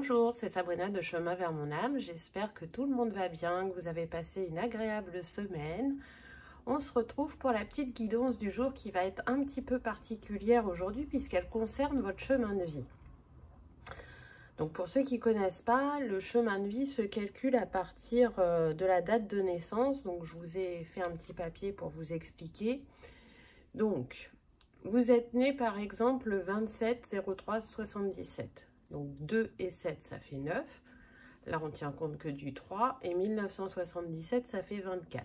Bonjour, c'est Sabrina de Chemin vers mon âme. J'espère que tout le monde va bien, que vous avez passé une agréable semaine. On se retrouve pour la petite guidance du jour qui va être un petit peu particulière aujourd'hui puisqu'elle concerne votre chemin de vie. Donc pour ceux qui ne connaissent pas, le chemin de vie se calcule à partir de la date de naissance. Donc je vous ai fait un petit papier pour vous expliquer. Donc vous êtes né par exemple le 27-03-77. Donc 2 et 7, ça fait 9. Là, on tient compte que du 3. Et 1977, ça fait 24.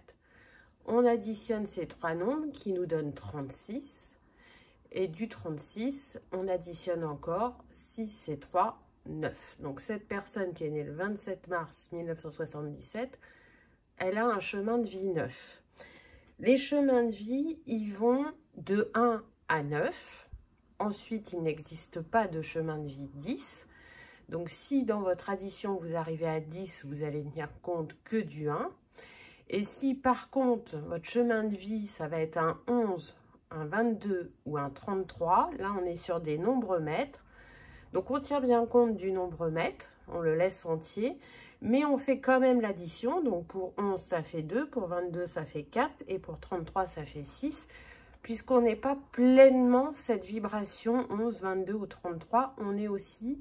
On additionne ces trois nombres qui nous donnent 36. Et du 36, on additionne encore 6 et 3, 9. Donc cette personne qui est née le 27 mars 1977, elle a un chemin de vie 9. Les chemins de vie, ils vont de 1 à 9. Ensuite, il n'existe pas de chemin de vie 10. Donc, si dans votre addition, vous arrivez à 10, vous allez tenir compte que du 1. Et si, par contre, votre chemin de vie, ça va être un 11, un 22 ou un 33, là, on est sur des nombres mètres. Donc, on tient bien compte du nombre mètre, on le laisse entier, mais on fait quand même l'addition. Donc, pour 11, ça fait 2, pour 22, ça fait 4, et pour 33, ça fait 6. Puisqu'on n'est pas pleinement cette vibration 11, 22 ou 33, on est aussi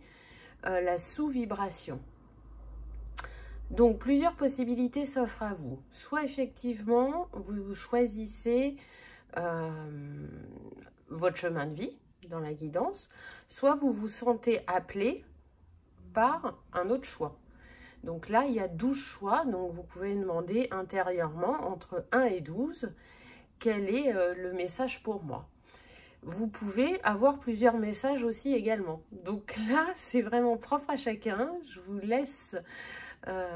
la sous-vibration. Donc, plusieurs possibilités s'offrent à vous. Soit effectivement, vous choisissez votre chemin de vie dans la guidance, soit vous vous sentez appelé par un autre choix. Donc là, il y a 12 choix, donc vous pouvez demander intérieurement entre 1 et 12 quel est le message pour moi. Vous pouvez avoir plusieurs messages aussi également. Donc là, c'est vraiment propre à chacun. Je vous laisse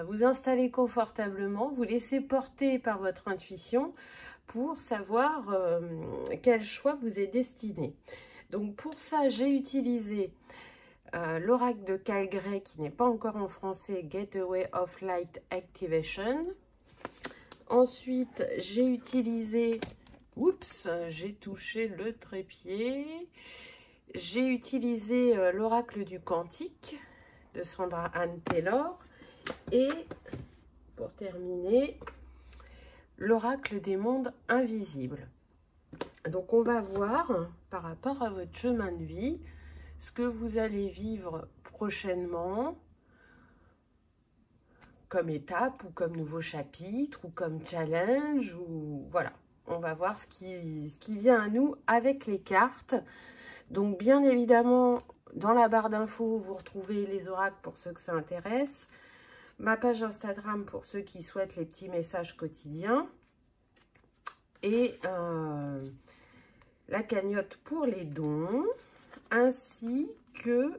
vous installer confortablement, vous laisser porter par votre intuition pour savoir quel choix vous est destiné. Donc pour ça, j'ai utilisé l'oracle de Calgray qui n'est pas encore en français, Gateway of Light Activation. Ensuite, j'ai utilisé, oups, j'ai touché le trépied. J'ai utilisé l'oracle du quantique de Sandra Anne Taylor. Et pour terminer, l'oracle des mondes invisibles. Donc, on va voir par rapport à votre chemin de vie ce que vous allez vivre prochainement comme étape ou comme nouveau chapitre ou comme challenge, ou voilà, on va voir ce qui vient à nous avec les cartes. Donc bien évidemment, dans la barre d'infos, vous retrouvez les oracles pour ceux que ça intéresse, ma page Instagram pour ceux qui souhaitent les petits messages quotidiens, et la cagnotte pour les dons, ainsi que...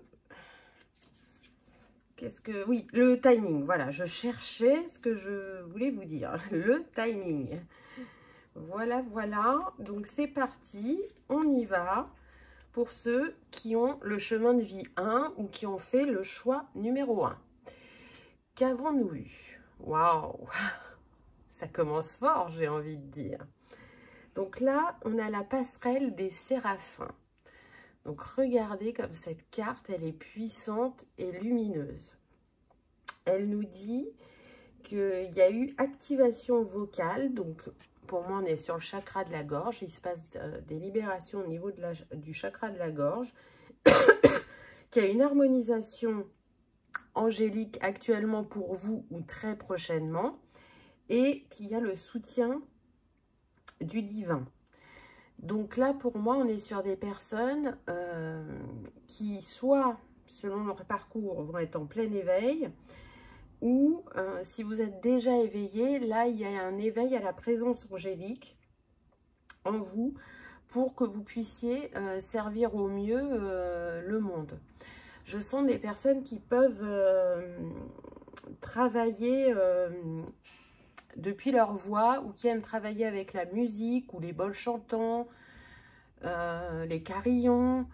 Oui, le timing, voilà, je cherchais ce que je voulais vous dire, le timing. Voilà, voilà, donc c'est parti, on y va pour ceux qui ont le chemin de vie 1 ou qui ont fait le choix numéro 1. Qu'avons-nous eu? Waouh, ça commence fort, j'ai envie de dire. Donc là, on a la passerelle des séraphins. Donc, regardez comme cette carte, elle est puissante et lumineuse. Elle nous dit qu'il y a eu activation vocale. Donc, pour moi, on est sur le chakra de la gorge. Il se passe des libérations au niveau du chakra de la gorge. Qu'il y a une harmonisation angélique actuellement pour vous ou très prochainement. Et qu'il y a le soutien du divin. Donc là, pour moi, on est sur des personnes qui, soit, selon leur parcours, vont être en plein éveil, ou si vous êtes déjà éveillé, là, il y a un éveil à la présence angélique en vous pour que vous puissiez servir au mieux le monde. Je sens des personnes qui peuvent travailler... depuis leur voix, ou qui aiment travailler avec la musique, ou les bols chantants, les carillons.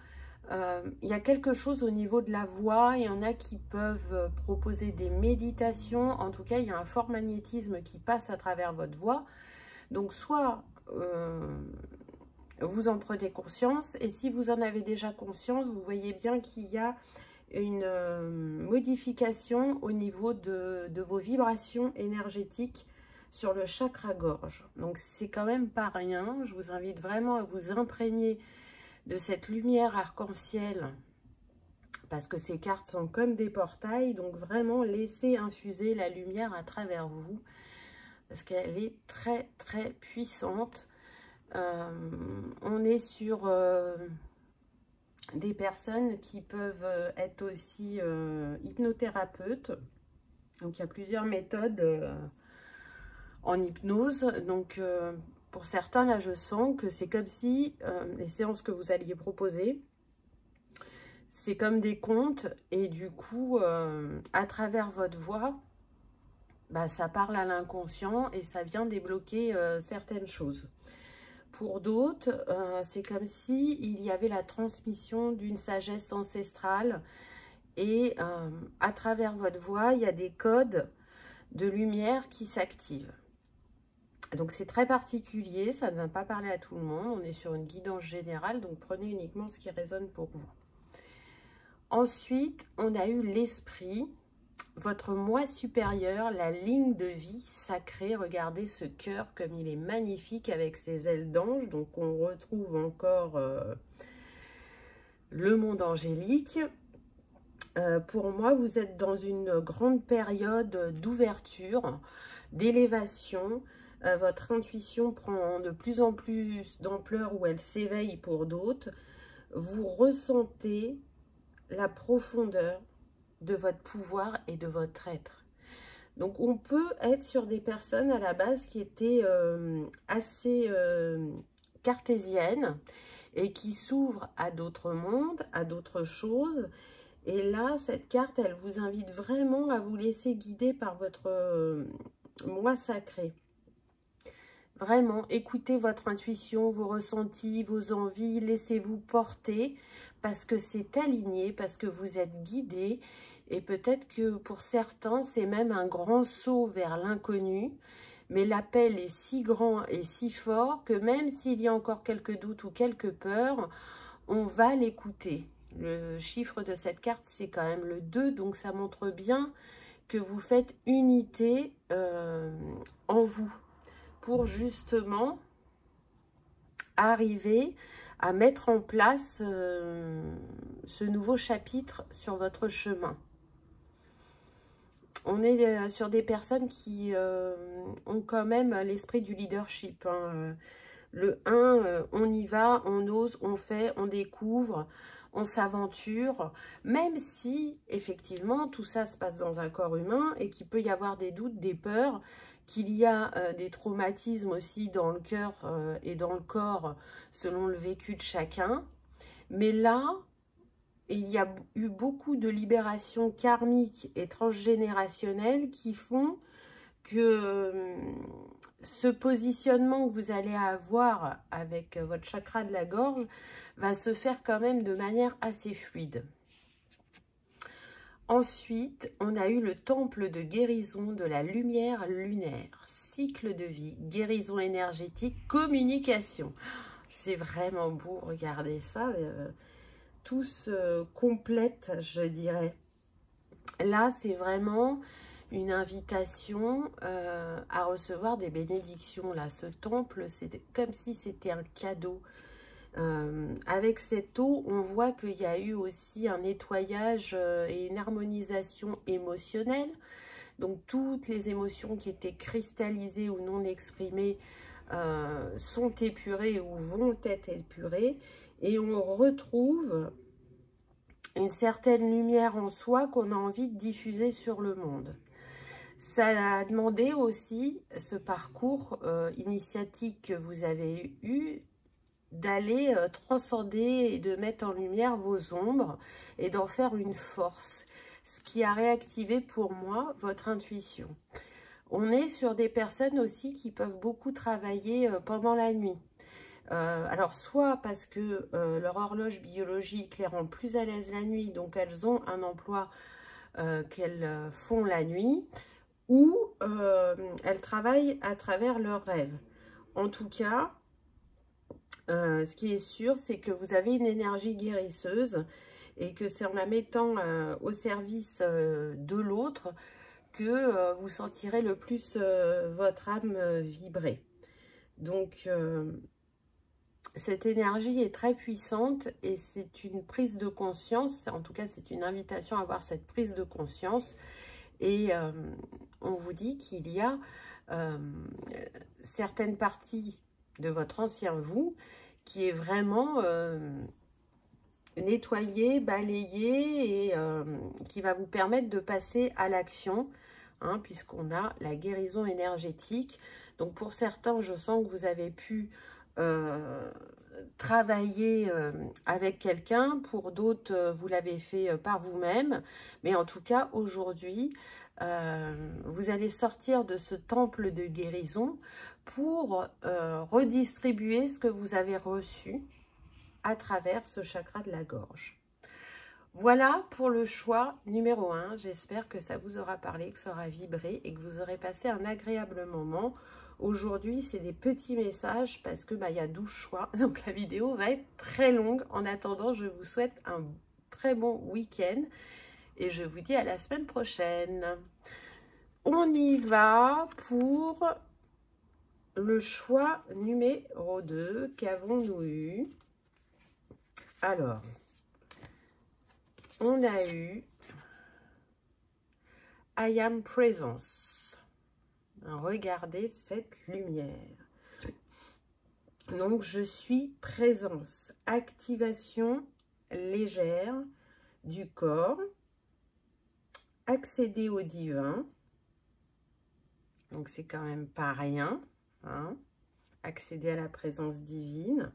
Il y a quelque chose au niveau de la voix. Il y en a qui peuvent proposer des méditations. En tout cas, il y a un fort magnétisme qui passe à travers votre voix. Donc, soit vous en prenez conscience, et si vous en avez déjà conscience, vous voyez bien qu'il y a une modification au niveau de vos vibrations énergétiques sur le chakra gorge. Donc c'est quand même pas rien. Je vous invite vraiment à vous imprégner de cette lumière arc-en-ciel parce que ces cartes sont comme des portails. Donc vraiment laissez infuser la lumière à travers vous parce qu'elle est très très puissante. On est sur des personnes qui peuvent être aussi hypnothérapeutes. Donc il y a plusieurs méthodes en hypnose. Donc pour certains, là je sens que c'est comme si les séances que vous alliez proposer, c'est comme des contes et du coup à travers votre voix, bah, ça parle à l'inconscient et ça vient débloquer certaines choses. Pour d'autres, c'est comme si il y avait la transmission d'une sagesse ancestrale et à travers votre voix, il y a des codes de lumière qui s'activent. Donc c'est très particulier, ça ne va pas parler à tout le monde, on est sur une guidance générale, donc prenez uniquement ce qui résonne pour vous. Ensuite, on a eu l'esprit, votre moi supérieur, la ligne de vie sacrée. Regardez ce cœur comme il est magnifique avec ses ailes d'ange. Donc on retrouve encore le monde angélique. Pour moi, vous êtes dans une grande période d'ouverture, d'élévation. Votre intuition prend de plus en plus d'ampleur où elle s'éveille pour d'autres. Vous ressentez la profondeur de votre pouvoir et de votre être. Donc on peut être sur des personnes à la base qui étaient assez cartésiennes et qui s'ouvrent à d'autres mondes, à d'autres choses. Et là, cette carte, elle vous invite vraiment à vous laisser guider par votre moi sacré. Vraiment, écoutez votre intuition, vos ressentis, vos envies, laissez-vous porter parce que c'est aligné, parce que vous êtes guidé. Et peut-être que pour certains, c'est même un grand saut vers l'inconnu. Mais l'appel est si grand et si fort que même s'il y a encore quelques doutes ou quelques peurs, on va l'écouter. Le chiffre de cette carte, c'est quand même le 2. Donc ça montre bien que vous faites unité en vous pour justement arriver à mettre en place ce nouveau chapitre sur votre chemin. On est sur des personnes qui ont quand même l'esprit du leadership. Hein. Le 1, on y va, on ose, on fait, on découvre, on s'aventure. Même si, effectivement, tout ça se passe dans un corps humain et qu'il peut y avoir des doutes, des peurs, qu'il y a des traumatismes aussi dans le cœur et dans le corps selon le vécu de chacun. Mais là, il y a eu beaucoup de libérations karmiques et transgénérationnelles qui font que ce positionnement que vous allez avoir avec votre chakra de la gorge va se faire quand même de manière assez fluide. Ensuite, on a eu le temple de guérison de la lumière lunaire, cycle de vie, guérison énergétique, communication. C'est vraiment beau, regardez ça. Tout se complète, je dirais. Là, c'est vraiment une invitation à recevoir des bénédictions. Là, ce temple, c'est comme si c'était un cadeau. Avec cette eau, on voit qu'il y a eu aussi un nettoyage et une harmonisation émotionnelle. Donc, toutes les émotions qui étaient cristallisées ou non exprimées sont épurées ou vont être épurées. Et on retrouve une certaine lumière en soi qu'on a envie de diffuser sur le monde. Ça a demandé aussi, ce parcours initiatique que vous avez eu, d'aller transcender et de mettre en lumière vos ombres et d'en faire une force. Ce qui a réactivé pour moi votre intuition. On est sur des personnes aussi qui peuvent beaucoup travailler pendant la nuit. Alors, soit parce que leur horloge biologique les rend plus à l'aise la nuit, donc elles ont un emploi qu'elles font la nuit, ou elles travaillent à travers leurs rêves. En tout cas, ce qui est sûr, c'est que vous avez une énergie guérisseuse et que c'est en la mettant au service de l'autre que vous sentirez le plus votre âme vibrer. Donc, cette énergie est très puissante et c'est une prise de conscience, en tout cas c'est une invitation à avoir cette prise de conscience. Et on vous dit qu'il y a certaines parties de votre ancien vous qui est vraiment nettoyée, balayée et qui va vous permettre de passer à l'action, hein, puisqu'on a la guérison énergétique. Donc pour certains, je sens que vous avez pu travailler avec quelqu'un, pour d'autres, vous l'avez fait par vous-même. Mais en tout cas, aujourd'hui, vous allez sortir de ce temple de guérison pour redistribuer ce que vous avez reçu à travers ce chakra de la gorge. Voilà pour le choix numéro 1. J'espère que ça vous aura parlé, que ça aura vibré et que vous aurez passé un agréable moment. Aujourd'hui, c'est des petits messages parce que y a 12 choix. Donc, la vidéo va être très longue. En attendant, je vous souhaite un très bon week-end. Et je vous dis à la semaine prochaine. On y va pour le choix numéro 2. Qu'avons-nous eu? Alors, on a eu I am presence. Regardez cette lumière. Donc, je suis présence. Activation légère du corps. Accéder au divin. Donc, c'est quand même pas rien. Hein, accéder à la présence divine.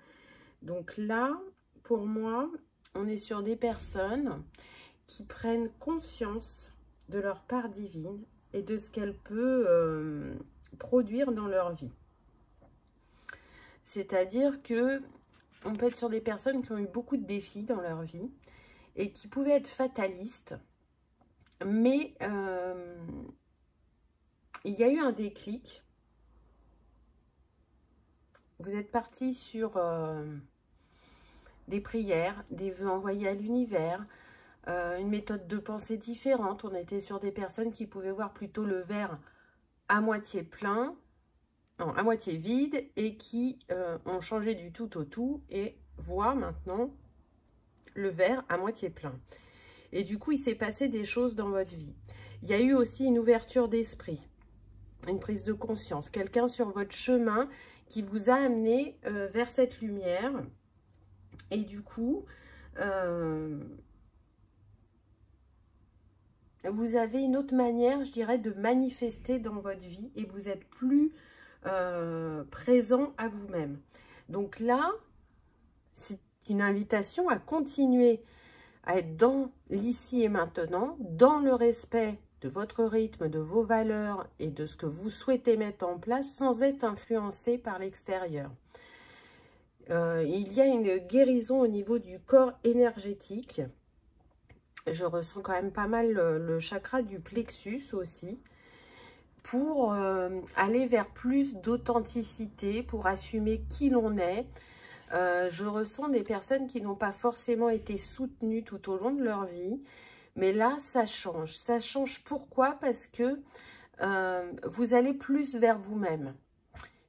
Donc là, pour moi, on est sur des personnes qui prennent conscience de leur part divine et de ce qu'elle peut produire dans leur vie. C'est-à-dire que on peut être sur des personnes qui ont eu beaucoup de défis dans leur vie et qui pouvaient être fatalistes, mais il y a eu un déclic. Vous êtes parti sur des prières, des vœux envoyés à l'univers, une méthode de pensée différente. On était sur des personnes qui pouvaient voir plutôt le verre à moitié plein, non, à moitié vide, et qui ont changé du tout au tout et voient maintenant le verre à moitié plein. Et du coup, il s'est passé des choses dans votre vie. Il y a eu aussi une ouverture d'esprit, une prise de conscience, quelqu'un sur votre chemin qui vous a amené vers cette lumière. Et du coup, vous avez une autre manière, je dirais, de manifester dans votre vie et vous êtes plus présent à vous-même. Donc là, c'est une invitation à continuer à être dans l'ici et maintenant, dans le respect de votre rythme, de vos valeurs et de ce que vous souhaitez mettre en place sans être influencé par l'extérieur. Il y a une guérison au niveau du corps énergétique. Je ressens quand même pas mal le chakra du plexus aussi, pour aller vers plus d'authenticité, pour assumer qui l'on est. Je ressens des personnes qui n'ont pas forcément été soutenues tout au long de leur vie, mais là, ça change. Ça change pourquoi? Parce que vous allez plus vers vous-même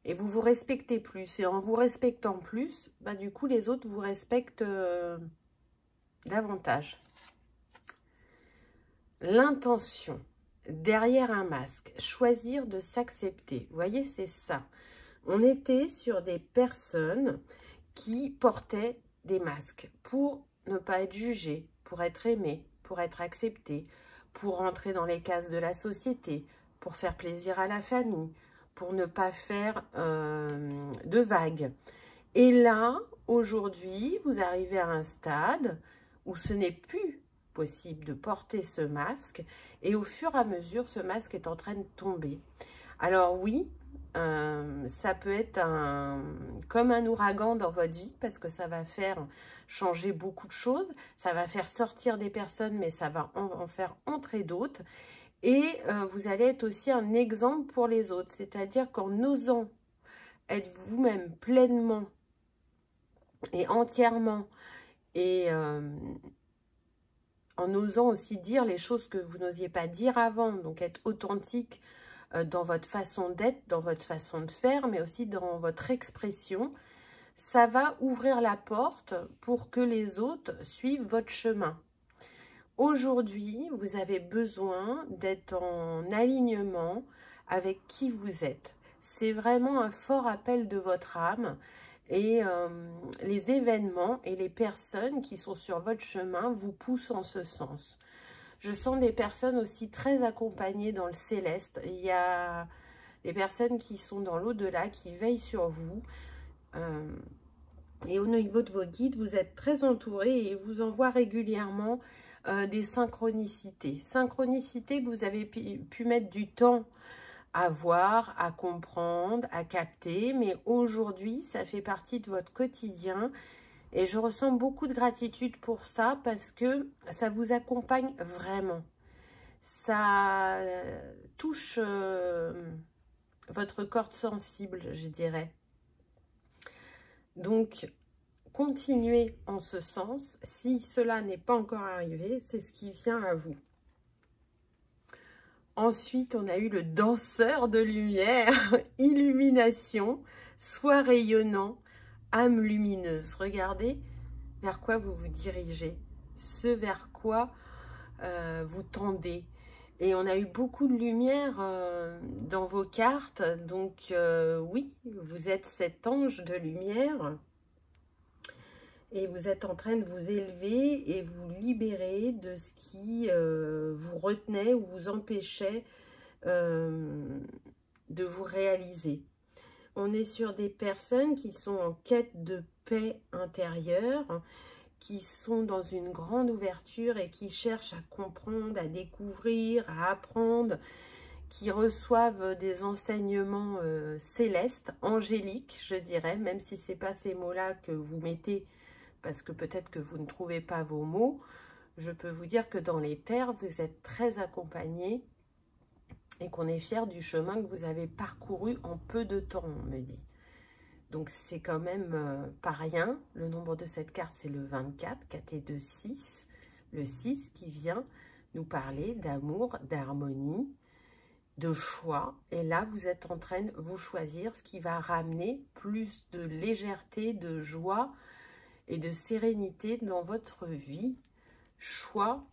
et vous vous respectez plus. Et en vous respectant plus, du coup, les autres vous respectent davantage. L'intention, derrière un masque, choisir de s'accepter. Vous voyez, c'est ça. On était sur des personnes qui portaient des masques pour ne pas être jugées, pour être aimées, pour être acceptées, pour rentrer dans les cases de la société, pour faire plaisir à la famille, pour ne pas faire de vagues. Et là, aujourd'hui, vous arrivez à un stade où ce n'est plus possible de porter ce masque et au fur et à mesure, ce masque est en train de tomber. Alors oui, ça peut être comme un ouragan dans votre vie parce que ça va faire changer beaucoup de choses, ça va faire sortir des personnes mais ça va en faire entrer d'autres et vous allez être aussi un exemple pour les autres, c'est-à-dire qu'en osant être vous-même pleinement et entièrement et en osant aussi dire les choses que vous n'osiez pas dire avant. Donc être authentique dans votre façon d'être, dans votre façon de faire, mais aussi dans votre expression. Ça va ouvrir la porte pour que les autres suivent votre chemin. Aujourd'hui, vous avez besoin d'être en alignement avec qui vous êtes. C'est vraiment un fort appel de votre âme et les événements et les personnes qui sont sur votre chemin vous poussent en ce sens. Je sens des personnes aussi très accompagnées dans le céleste. Il y a des personnes qui sont dans l'au-delà, qui veillent sur vous. Et au niveau de vos guides, vous êtes très entourés et ils vous envoient régulièrement des synchronicités. Synchronicités que vous avez pu mettre du temps à voir, à comprendre, à capter. Mais aujourd'hui, ça fait partie de votre quotidien. Et je ressens beaucoup de gratitude pour ça parce que ça vous accompagne vraiment. Ça touche votre corde sensible, je dirais. Donc, continuez en ce sens. Si cela n'est pas encore arrivé, c'est ce qui vient à vous. Ensuite, on a eu le danseur de lumière, illumination, sois rayonnant, âme lumineuse. Regardez vers quoi vous vous dirigez, ce vers quoi vous tendez. Et on a eu beaucoup de lumière dans vos cartes. Donc oui, vous êtes cet ange de lumière. Et vous êtes en train de vous élever et vous libérer de ce qui vous retenait ou vous empêchait de vous réaliser. On est sur des personnes qui sont en quête de paix intérieure, qui sont dans une grande ouverture et qui cherchent à comprendre, à découvrir, à apprendre, qui reçoivent des enseignements célestes, angéliques, je dirais, même si ce n'est pas ces mots-là que vous mettez, parce que peut-être que vous ne trouvez pas vos mots. Je peux vous dire que dans les terres, vous êtes très accompagnés et qu'on est fiers du chemin que vous avez parcouru en peu de temps, on me dit. Donc, c'est quand même pas rien. Le nombre de cette carte, c'est le 24, 4 et 2, 6. Le 6 qui vient nous parler d'amour, d'harmonie, de choix. Et là, vous êtes en train de vous choisir, ce qui va ramener plus de légèreté, de joie et de sérénité dans votre vie. Choix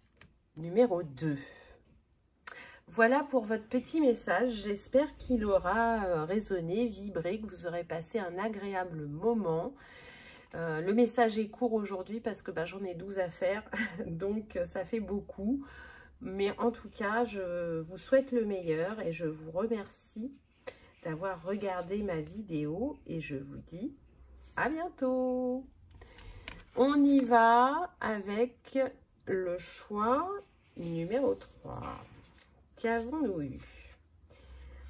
numéro 2. Voilà pour votre petit message. J'espère qu'il aura résonné, vibré, que vous aurez passé un agréable moment. Le message est court aujourd'hui parce que j'en ai 12 à faire, donc ça fait beaucoup. Mais en tout cas, je vous souhaite le meilleur et je vous remercie d'avoir regardé ma vidéo et je vous dis à bientôt. On y va avec le choix numéro 3. Qu'avons-nous eu?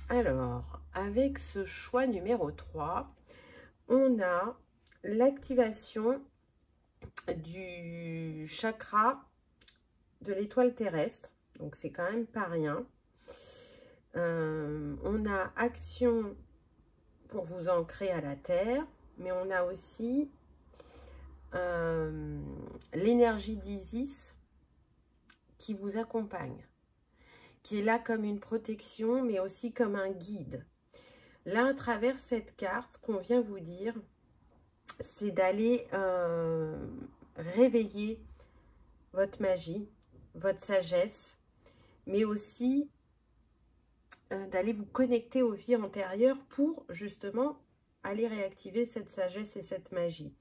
Alors, avec ce choix numéro 3, on a l'activation du chakra de l'étoile terrestre. Donc, c'est quand même pas rien. On a action pour vous ancrer à la terre, mais on a aussi l'énergie d'Isis qui vous accompagne, qui est là comme une protection, mais aussi comme un guide. Là, à travers cette carte, ce qu'on vient vous dire, c'est d'aller réveiller votre magie, votre sagesse, mais aussi d'aller vous connecter aux vies antérieures pour justement aller réactiver cette sagesse et cette magie.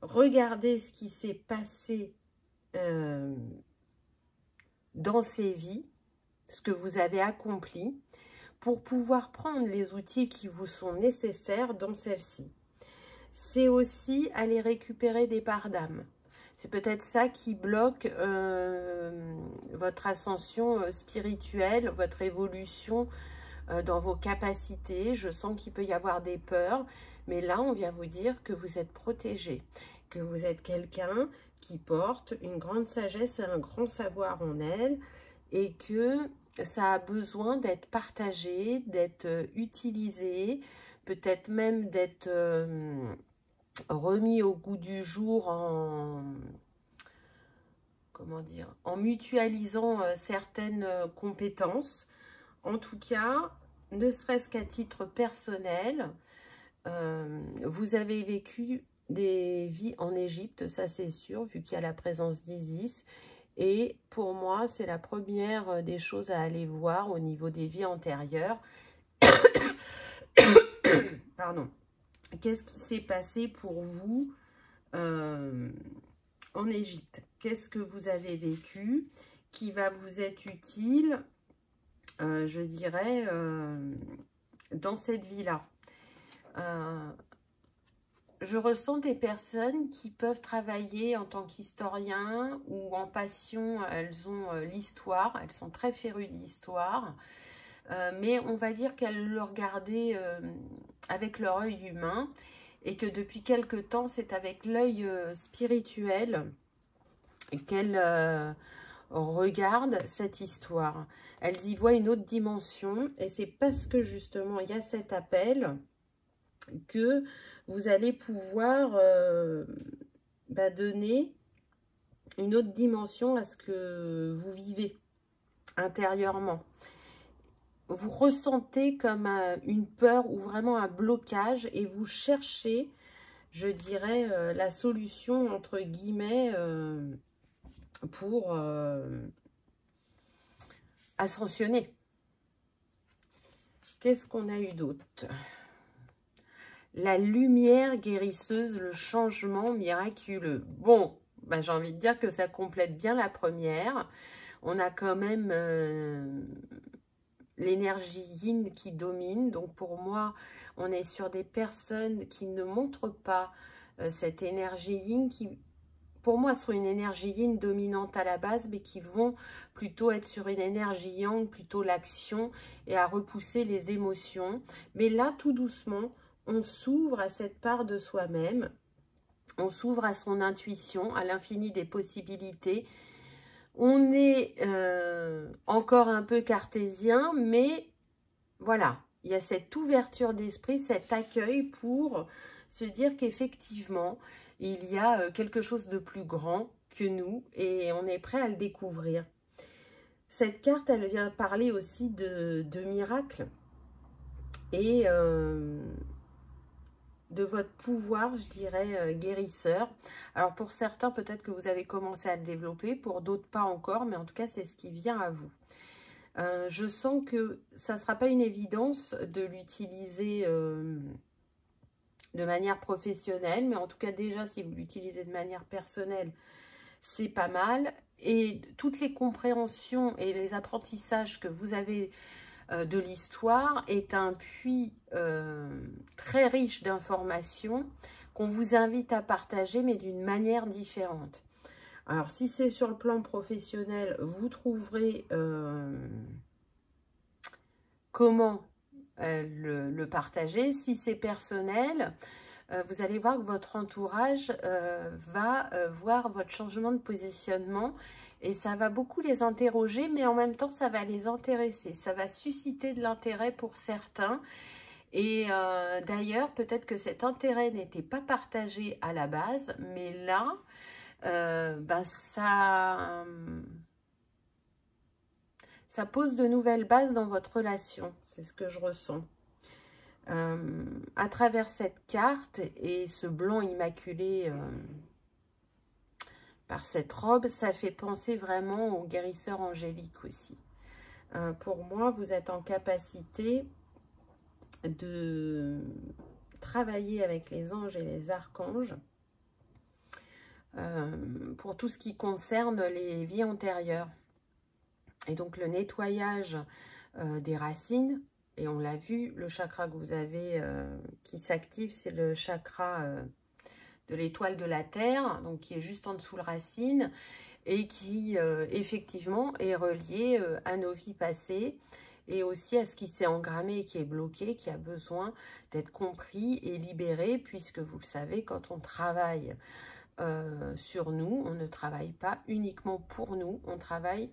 Regardez ce qui s'est passé dans ces vies, ce que vous avez accompli, pour pouvoir prendre les outils qui vous sont nécessaires dans celle-ci. C'est aussi aller récupérer des parts d'âme. C'est peut-être ça qui bloque votre ascension spirituelle, votre évolution dans vos capacités. Je sens qu'il peut y avoir des peurs, mais là, on vient vous dire que vous êtes protégé, que vous êtes quelqu'un qui porte une grande sagesse et un grand savoir en elle, et que ça a besoin d'être partagé, d'être utilisé, peut-être même d'être remis au goût du jour en comment dire, en mutualisant certaines compétences. En tout cas, ne serait-ce qu'à titre personnel, vous avez vécu des vies en Égypte, ça c'est sûr, vu qu'il y a la présence d'Isis. Et pour moi, c'est la première des choses à aller voir au niveau des vies antérieures. Pardon. Qu'est-ce qui s'est passé pour vous en Égypte? Qu'est-ce que vous avez vécu qui va vous être utile, je dirais, dans cette vie-là? Je ressens des personnes qui peuvent travailler en tant qu'historien ou en passion, elles ont l'histoire, elles sont très férues d'histoire, mais on va dire qu'elles le regardaient avec leur œil humain et que depuis quelque temps, c'est avec l'œil spirituel qu'elles regardent cette histoire. Elles y voient une autre dimension et c'est parce que justement, il y a cet appel que vous allez pouvoir donner une autre dimension à ce que vous vivez intérieurement. Vous ressentez comme une peur ou vraiment un blocage et vous cherchez, je dirais, la solution entre guillemets pour ascensionner. Qu'est-ce qu'on a eu d'autre? La lumière guérisseuse, le changement miraculeux. Bon, j'ai envie de dire que ça complète bien la première. On a quand même l'énergie yin qui domine. Donc pour moi, on est sur des personnes qui ne montrent pas cette énergie yin qui, pour moi, sont une énergie yin dominante à la base, mais qui vont plutôt être sur une énergie yang, plutôt l'action et à repousser les émotions. Mais là, tout doucement, on s'ouvre à cette part de soi-même, on s'ouvre à son intuition, à l'infini des possibilités. On est encore un peu cartésien, mais voilà, il y a cette ouverture d'esprit, cet accueil pour se dire qu'effectivement, il y a quelque chose de plus grand que nous et on est prêt à le découvrir. Cette carte, elle vient parler aussi de miracles et de votre pouvoir, je dirais, guérisseur. Alors pour certains, peut-être que vous avez commencé à le développer, pour d'autres pas encore, mais en tout cas, c'est ce qui vient à vous. Je sens que ça ne sera pas une évidence de l'utiliser de manière professionnelle, mais en tout cas déjà, si vous l'utilisez de manière personnelle, c'est pas mal. Et toutes les compréhensions et les apprentissages que vous avez de l'histoire est un puits très riche d'informations qu'on vous invite à partager, mais d'une manière différente. Alors, si c'est sur le plan professionnel, vous trouverez comment le partager. Si c'est personnel, vous allez voir que votre entourage va voir votre changement de positionnement et ça va beaucoup les interroger, mais en même temps, ça va les intéresser. Ça va susciter de l'intérêt pour certains. Et d'ailleurs, peut-être que cet intérêt n'était pas partagé à la base, mais là, ça pose de nouvelles bases dans votre relation. C'est ce que je ressens. À travers cette carte et ce blanc immaculé par cette robe, ça fait penser vraiment au guérisseur angélique aussi. Pour moi, vous êtes en capacité de travailler avec les anges et les archanges pour tout ce qui concerne les vies antérieures. Et donc le nettoyage des racines, et on l'a vu, le chakra que vous avez qui s'active, c'est le chakra de l'étoile de la Terre, donc qui est juste en dessous de racine, et qui effectivement est relié à nos vies passées, et aussi à ce qui s'est engrammé et qui est bloqué, qui a besoin d'être compris et libéré, puisque vous le savez, quand on travaille sur nous, on ne travaille pas uniquement pour nous, on travaille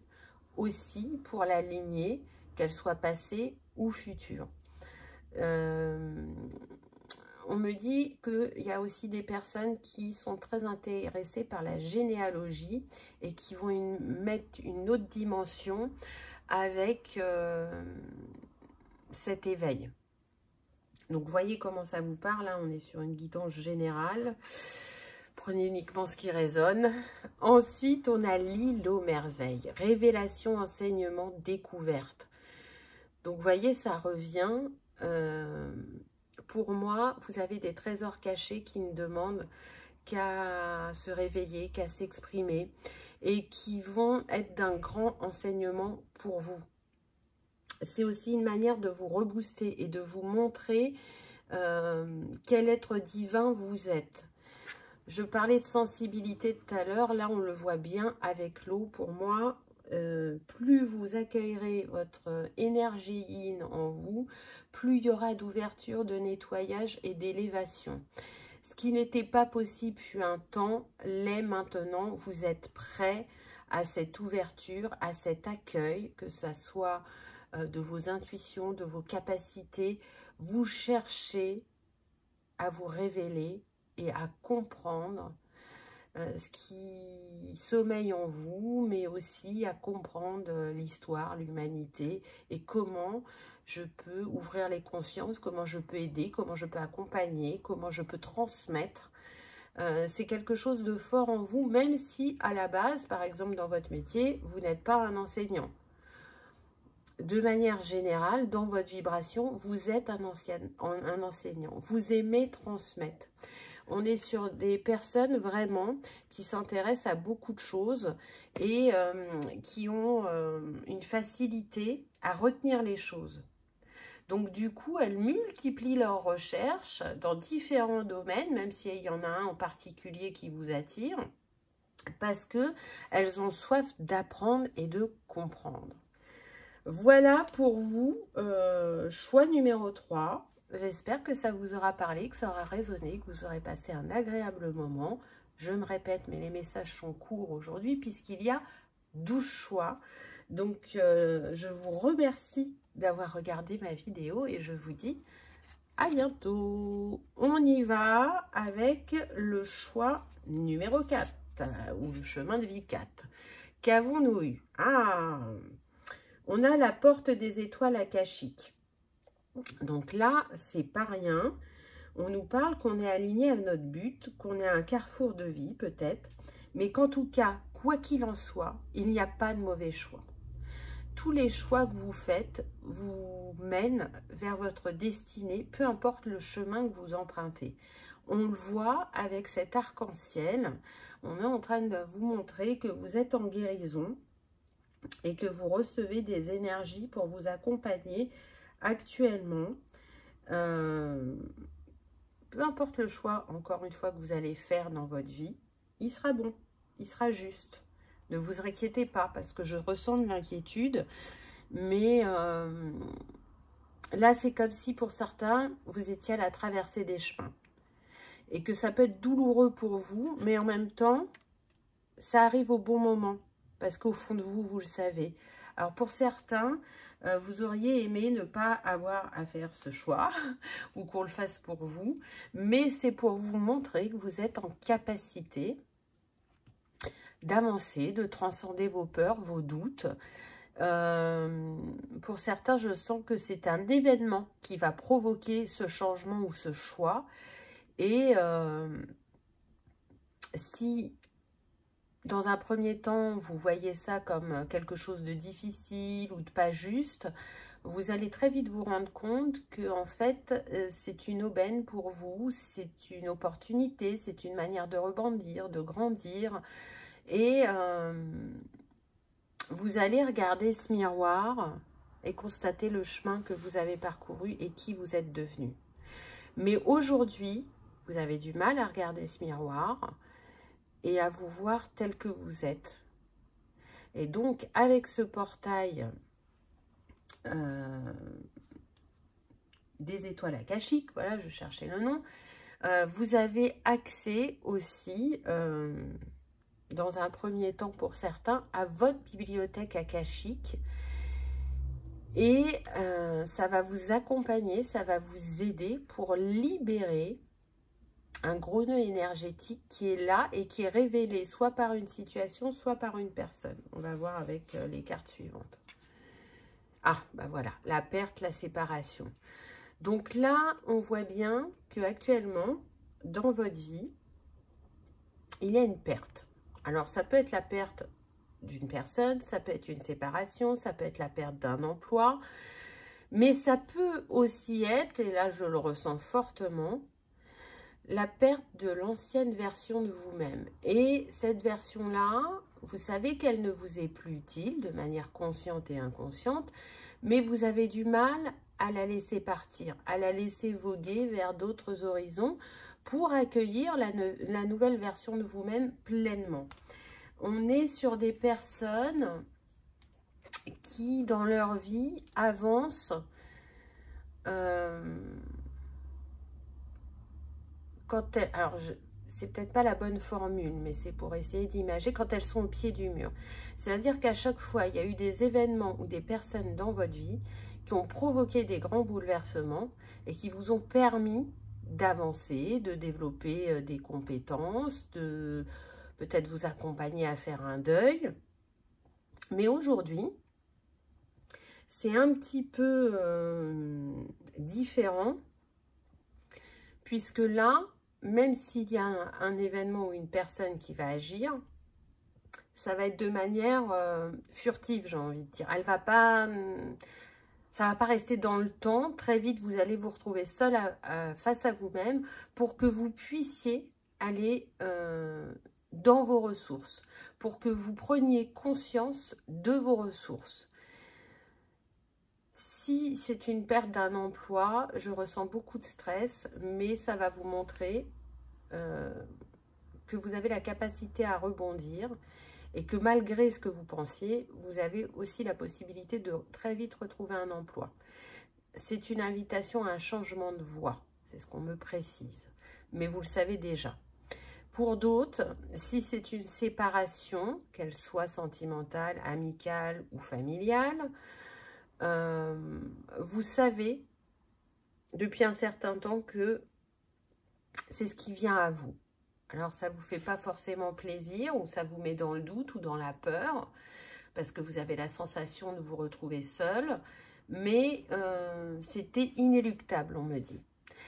aussi pour la lignée, qu'elle soit passée ou future. on me dit qu'il y a aussi des personnes qui sont très intéressées par la généalogie et qui vont mettre une autre dimension avec cet éveil. Donc, voyez comment ça vous parle. Hein, on est sur une guidance générale. Prenez uniquement ce qui résonne. Ensuite, on a l'île aux merveilles. Révélation, enseignement, découverte. Donc, vous voyez, ça revient. Pour moi, vous avez des trésors cachés qui ne demandent qu'à se réveiller, qu'à s'exprimer et qui vont être d'un grand enseignement pour vous. C'est aussi une manière de vous rebooster et de vous montrer quel être divin vous êtes. Je parlais de sensibilité tout à l'heure, là on le voit bien avec l'eau. Pour moi, plus vous accueillerez votre énergie yin en vous, plus il y aura d'ouverture, de nettoyage et d'élévation. Ce qui n'était pas possible fut un temps, l'est maintenant. Vous êtes prêt à cette ouverture, à cet accueil, que ça soit de vos intuitions, de vos capacités. Vous cherchez à vous révéler et à comprendre ce qui sommeille en vous, mais aussi à comprendre l'histoire, l'humanité et comment je peux ouvrir les consciences, comment je peux aider, comment je peux accompagner, comment je peux transmettre. C'est quelque chose de fort en vous, même si à la base, par exemple dans votre métier, vous n'êtes pas un enseignant. De manière générale, dans votre vibration, vous êtes un enseignant. Vous aimez transmettre. On est sur des personnes vraiment qui s'intéressent à beaucoup de choses et qui ont une facilité à retenir les choses. Donc du coup, elles multiplient leurs recherches dans différents domaines, même s'il y en a un en particulier qui vous attire, parce qu'elles ont soif d'apprendre et de comprendre. Voilà pour vous, choix numéro 3. J'espère que ça vous aura parlé, que ça aura résonné, que vous aurez passé un agréable moment. Je me répète, mais les messages sont courts aujourd'hui puisqu'il y a 12 choix. Donc, je vous remercie d'avoir regardé ma vidéo et je vous dis à bientôt. On y va avec le choix numéro 4 ou le chemin de vie 4. Qu'avons-nous eu? On a la porte des étoiles akashiques. Donc là, c'est pas rien. On nous parle qu'on est aligné à notre but, qu'on est à un carrefour de vie peut-être, mais qu'en tout cas, quoi qu'il en soit, il n'y a pas de mauvais choix. Tous les choix que vous faites vous mènent vers votre destinée, peu importe le chemin que vous empruntez. On le voit avec cet arc-en-ciel. On est en train de vous montrer que vous êtes en guérison et que vous recevez des énergies pour vous accompagner actuellement. Peu importe le choix, encore une fois, que vous allez faire dans votre vie, il sera bon, il sera juste. Ne vous inquiétez pas, parce que je ressens de l'inquiétude, mais là, c'est comme si pour certains, vous étiez à la traversée des chemins. Et que ça peut être douloureux pour vous, mais en même temps, ça arrive au bon moment, parce qu'au fond de vous, vous le savez. Alors pour certains, vous auriez aimé ne pas avoir à faire ce choix, ou qu'on le fasse pour vous, mais c'est pour vous montrer que vous êtes en capacité d'avancer, de transcender vos peurs, vos doutes. Pour certains, je sens que c'est un événement qui va provoquer ce changement ou ce choix. Et si dans un premier temps, vous voyez ça comme quelque chose de difficile ou de pas juste, vous allez très vite vous rendre compte que en fait, c'est une aubaine pour vous, c'est une opportunité, c'est une manière de rebondir, de grandir. Et vous allez regarder ce miroir et constater le chemin que vous avez parcouru et qui vous êtes devenu. Mais aujourd'hui, vous avez du mal à regarder ce miroir et à vous voir tel que vous êtes. Et donc, avec ce portail des étoiles akashiques, voilà, je cherchais le nom, vous avez accès aussi, dans un premier temps pour certains, à votre bibliothèque akashique. Et ça va vous accompagner, ça va vous aider pour libérer un gros nœud énergétique qui est là et qui est révélé soit par une situation, soit par une personne. On va voir avec les cartes suivantes. Ah, bah voilà, la perte, la séparation. Donc là, on voit bien que actuellement, dans votre vie, il y a une perte. Alors, ça peut être la perte d'une personne, ça peut être une séparation, ça peut être la perte d'un emploi, mais ça peut aussi être, et là je le ressens fortement, la perte de l'ancienne version de vous-même. Et cette version-là, vous savez qu'elle ne vous est plus utile de manière consciente et inconsciente, mais vous avez du mal à la laisser partir, à la laisser voguer vers d'autres horizons pour accueillir la nouvelle version de vous-même pleinement. On est sur des personnes qui, dans leur vie, avancent quand elles... Alors, c'est peut-être pas la bonne formule, mais c'est pour essayer d'imager quand elles sont au pied du mur. C'est-à-dire qu'à chaque fois, il y a eu des événements ou des personnes dans votre vie qui ont provoqué des grands bouleversements et qui vous ont permis d'avancer, de développer des compétences, de peut-être vous accompagner à faire un deuil. Mais aujourd'hui, c'est un petit peu différent, puisque là, même s'il y a un événement ou une personne qui va agir, ça va être de manière furtive, j'ai envie de dire. Elle va pas, ça va pas rester dans le temps. Très vite, vous allez vous retrouver seul face à vous-même pour que vous puissiez aller dans vos ressources, pour que vous preniez conscience de vos ressources. Si c'est une perte d'un emploi, je ressens beaucoup de stress, mais ça va vous montrer que vous avez la capacité à rebondir et que malgré ce que vous pensiez, vous avez aussi la possibilité de très vite retrouver un emploi. C'est une invitation à un changement de voie, c'est ce qu'on me précise, mais vous le savez déjà. Pour d'autres, si c'est une séparation, qu'elle soit sentimentale, amicale ou familiale, vous savez depuis un certain temps que c'est ce qui vient à vous. Alors ça ne vous fait pas forcément plaisir ou ça vous met dans le doute ou dans la peur parce que vous avez la sensation de vous retrouver seul, mais c'était inéluctable, on me dit.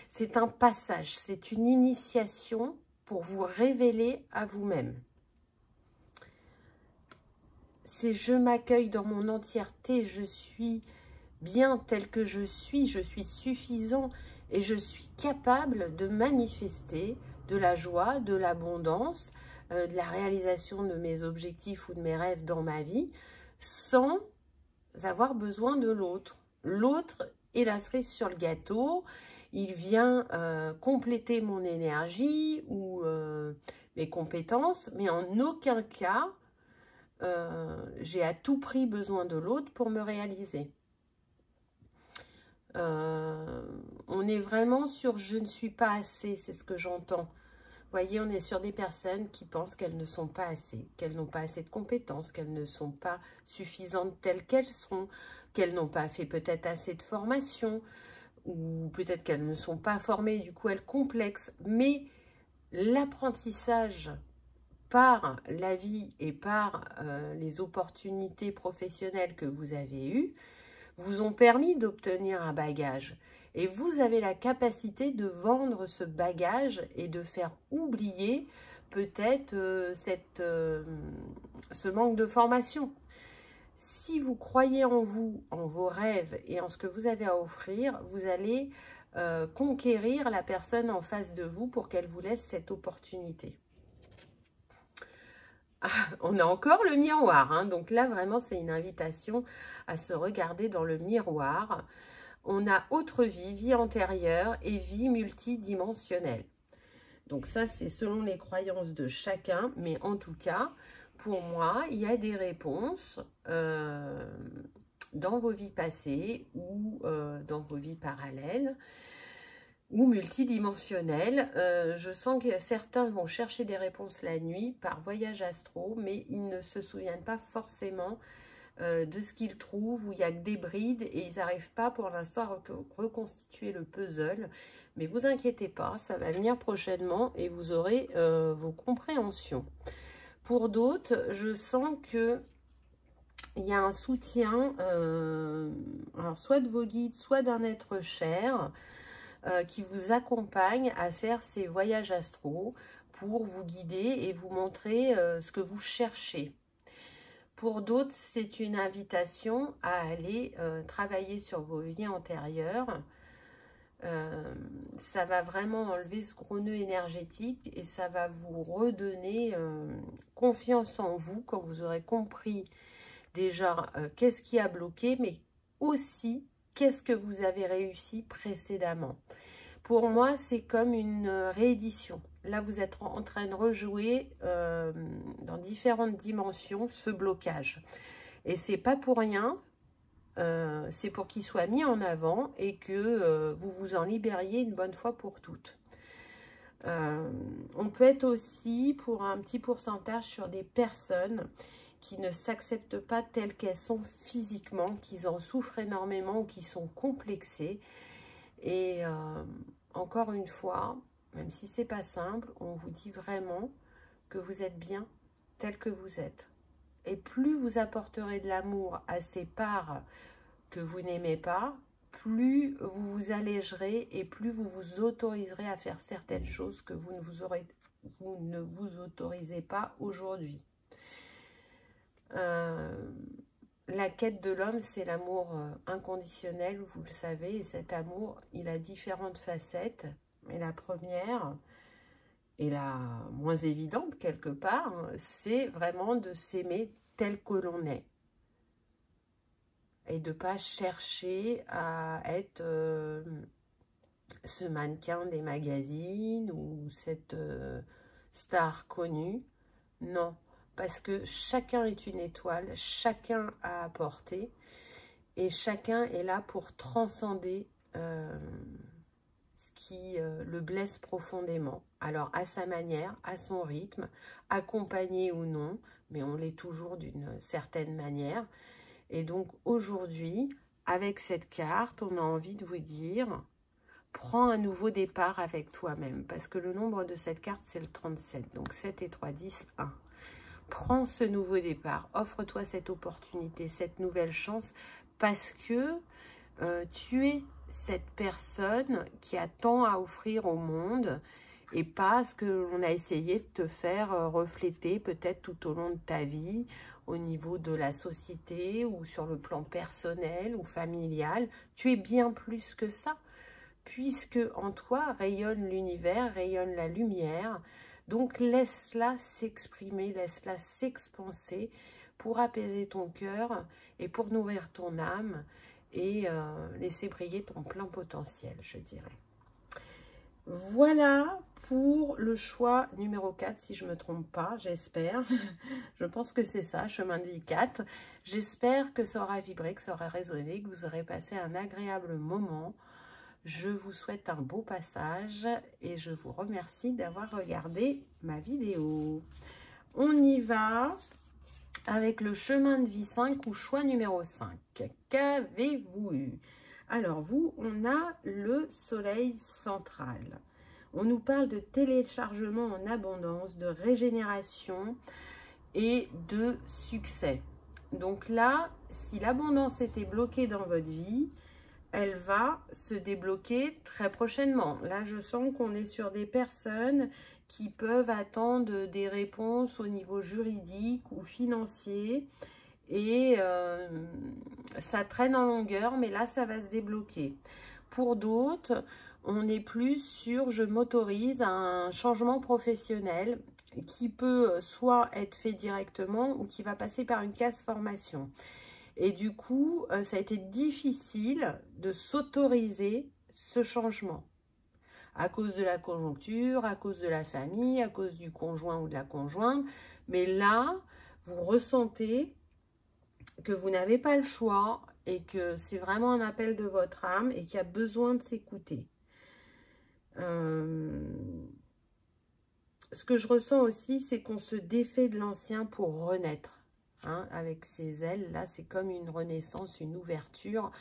C'est un passage, c'est une initiation pour vous révéler à vous-même. C'est je m'accueille dans mon entièreté, je suis bien tel que je suis suffisant et je suis capable de manifester de la joie, de l'abondance, de la réalisation de mes objectifs ou de mes rêves dans ma vie sans avoir besoin de l'autre. L'autre est la cerise sur le gâteau, il vient compléter mon énergie ou mes compétences, mais en aucun cas j'ai à tout prix besoin de l'autre pour me réaliser. On est vraiment sur je ne suis pas assez, c'est ce que j'entends. Vous voyez, on est sur des personnes qui pensent qu'elles ne sont pas assez, qu'elles n'ont pas assez de compétences, qu'elles ne sont pas suffisantes telles qu'elles sont, qu'elles n'ont pas fait peut-être assez de formation, ou peut-être qu'elles ne sont pas formées, du coup elles complexent. Mais l'apprentissage par la vie et par les opportunités professionnelles que vous avez eues, vous ont permis d'obtenir un bagage. Et vous avez la capacité de vendre ce bagage et de faire oublier peut-être ce manque de formation. Si vous croyez en vous, en vos rêves et en ce que vous avez à offrir, vous allez conquérir la personne en face de vous pour qu'elle vous laisse cette opportunité. Ah, on a encore le miroir, hein. Donc là vraiment c'est une invitation à se regarder dans le miroir. On a autre vie, vie antérieure et vie multidimensionnelle. Donc ça c'est selon les croyances de chacun, mais en tout cas pour moi il y a des réponses dans vos vies passées ou dans vos vies parallèles ou multidimensionnelles. Je sens que certains vont chercher des réponses la nuit par voyage astro, mais ils ne se souviennent pas forcément de ce qu'ils trouvent, où il y a que des brides et ils n'arrivent pas pour l'instant à reconstituer le puzzle. Mais vous inquiétez pas, ça va venir prochainement et vous aurez vos compréhensions. Pour d'autres, je sens que il y a un soutien, alors soit de vos guides, soit d'un être cher, qui vous accompagne à faire ces voyages astraux pour vous guider et vous montrer ce que vous cherchez. Pour d'autres, c'est une invitation à aller travailler sur vos vies antérieures. Ça va vraiment enlever ce gros nœud énergétique et ça va vous redonner confiance en vous quand vous aurez compris déjà qu'est-ce qui a bloqué, mais aussi qu'est-ce que vous avez réussi précédemment. Pour moi, c'est comme une réédition. Là, vous êtes en train de rejouer dans différentes dimensions ce blocage. Et c'est pas pour rien, c'est pour qu'il soit mis en avant et que vous vous en libériez une bonne fois pour toutes. On peut être aussi pour un petit pourcentage sur des personnes qui ne s'acceptent pas telles qu'elles sont physiquement, qui en souffrent énormément ou qui sont complexées. Et encore une fois, même si c'est pas simple, on vous dit vraiment que vous êtes bien tel que vous êtes. Et plus vous apporterez de l'amour à ces parts que vous n'aimez pas, plus vous vous allégerez et plus vous vous autoriserez à faire certaines choses que vous ne vous autorisez pas aujourd'hui. La quête de l'homme, c'est l'amour inconditionnel, vous le savez, et cet amour, il a différentes facettes. Mais la première, et la moins évidente quelque part, c'est vraiment de s'aimer tel que l'on est. Et de ne pas chercher à être ce mannequin des magazines ou cette star connue. Non, parce que chacun est une étoile, chacun a apporté et chacun est là pour transcender ce qui le blesse profondément. Alors à sa manière, à son rythme, accompagné ou non, mais on l'est toujours d'une certaine manière. Et donc aujourd'hui, avec cette carte, on a envie de vous dire, prends un nouveau départ avec toi-même. Parce que le nombre de cette carte, c'est le 37. Donc 7 et 3, 10, 1. Prends ce nouveau départ. Offre-toi cette opportunité, cette nouvelle chance. Parce que tu es cette personne qui a tant à offrir au monde. Et pas ce que l'on a essayé de te faire refléter peut-être tout au long de ta vie, au niveau de la société ou sur le plan personnel ou familial. Tu es bien plus que ça, puisque en toi rayonne l'univers, rayonne la lumière. Donc laisse-la s'exprimer, laisse-la s'expanser pour apaiser ton cœur et pour nourrir ton âme et laisser briller ton plein potentiel, je dirais. Voilà pour le choix numéro 4, si je ne me trompe pas, j'espère. Je pense que c'est ça, chemin de vie 4. J'espère que ça aura vibré, que ça aura résonné, que vous aurez passé un agréable moment. Je vous souhaite un beau passage et je vous remercie d'avoir regardé ma vidéo. On y va avec le chemin de vie 5 ou choix numéro 5. Qu'avez-vous eu? Alors vous, on a le soleil central. On nous parle de téléchargement en abondance, de régénération et de succès. Donc là, si l'abondance était bloquée dans votre vie, elle va se débloquer très prochainement. Là, je sens qu'on est sur des personnes qui peuvent attendre des réponses au niveau juridique ou financier. Et ça traîne en longueur, mais là, ça va se débloquer. Pour d'autres, on est plus sur « je m'autorise » à un changement professionnel qui peut soit être fait directement ou qui va passer par une case formation. Et du coup, ça a été difficile de s'autoriser ce changement à cause de la conjoncture, à cause de la famille, à cause du conjoint ou de la conjointe. Mais là, vous ressentez que vous n'avez pas le choix et que c'est vraiment un appel de votre âme et qu'il y a besoin de s'écouter. Ce que je ressens aussi, c'est qu'on se défait de l'ancien pour renaître. hein, avec ses ailes. Là, c'est comme une renaissance, une ouverture.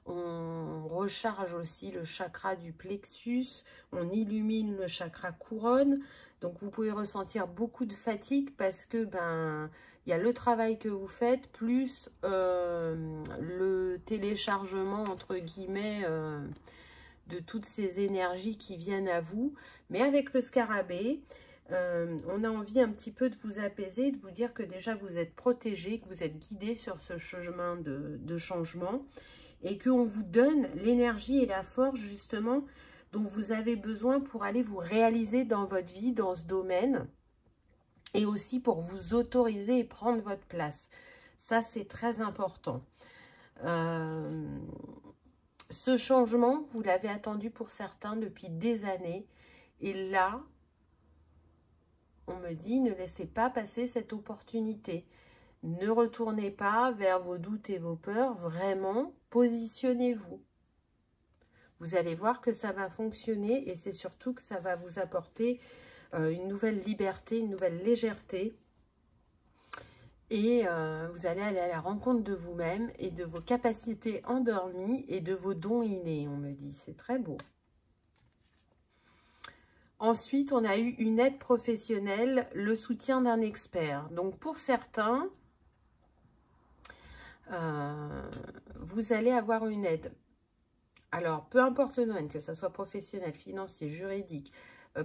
On recharge aussi le chakra du plexus, on illumine le chakra couronne. Donc, vous pouvez ressentir beaucoup de fatigue parce que, il y a le travail que vous faites, plus le téléchargement, entre guillemets, de toutes ces énergies qui viennent à vous. Mais avec le scarabée, on a envie un petit peu de vous apaiser, de vous dire que déjà vous êtes protégé, que vous êtes guidé sur ce chemin de changement et qu'on vous donne l'énergie et la force justement dont vous avez besoin pour aller vous réaliser dans votre vie, dans ce domaine, et aussi pour vous autoriser et prendre votre place. Ça, c'est très important. Ce changement, vous l'avez attendu pour certains depuis des années. Et là, on me dit, ne laissez pas passer cette opportunité. Ne retournez pas vers vos doutes et vos peurs. Vraiment, positionnez-vous. Vous allez voir que ça va fonctionner et c'est surtout que ça va vous apporter une nouvelle liberté, une nouvelle légèreté. Et vous allez aller à la rencontre de vous-même et de vos capacités endormies et de vos dons innés, on me dit. C'est très beau. Ensuite, on a eu une aide professionnelle, le soutien d'un expert. Donc, pour certains, vous allez avoir une aide. Alors, peu importe le domaine, que ce soit professionnel, financier, juridique,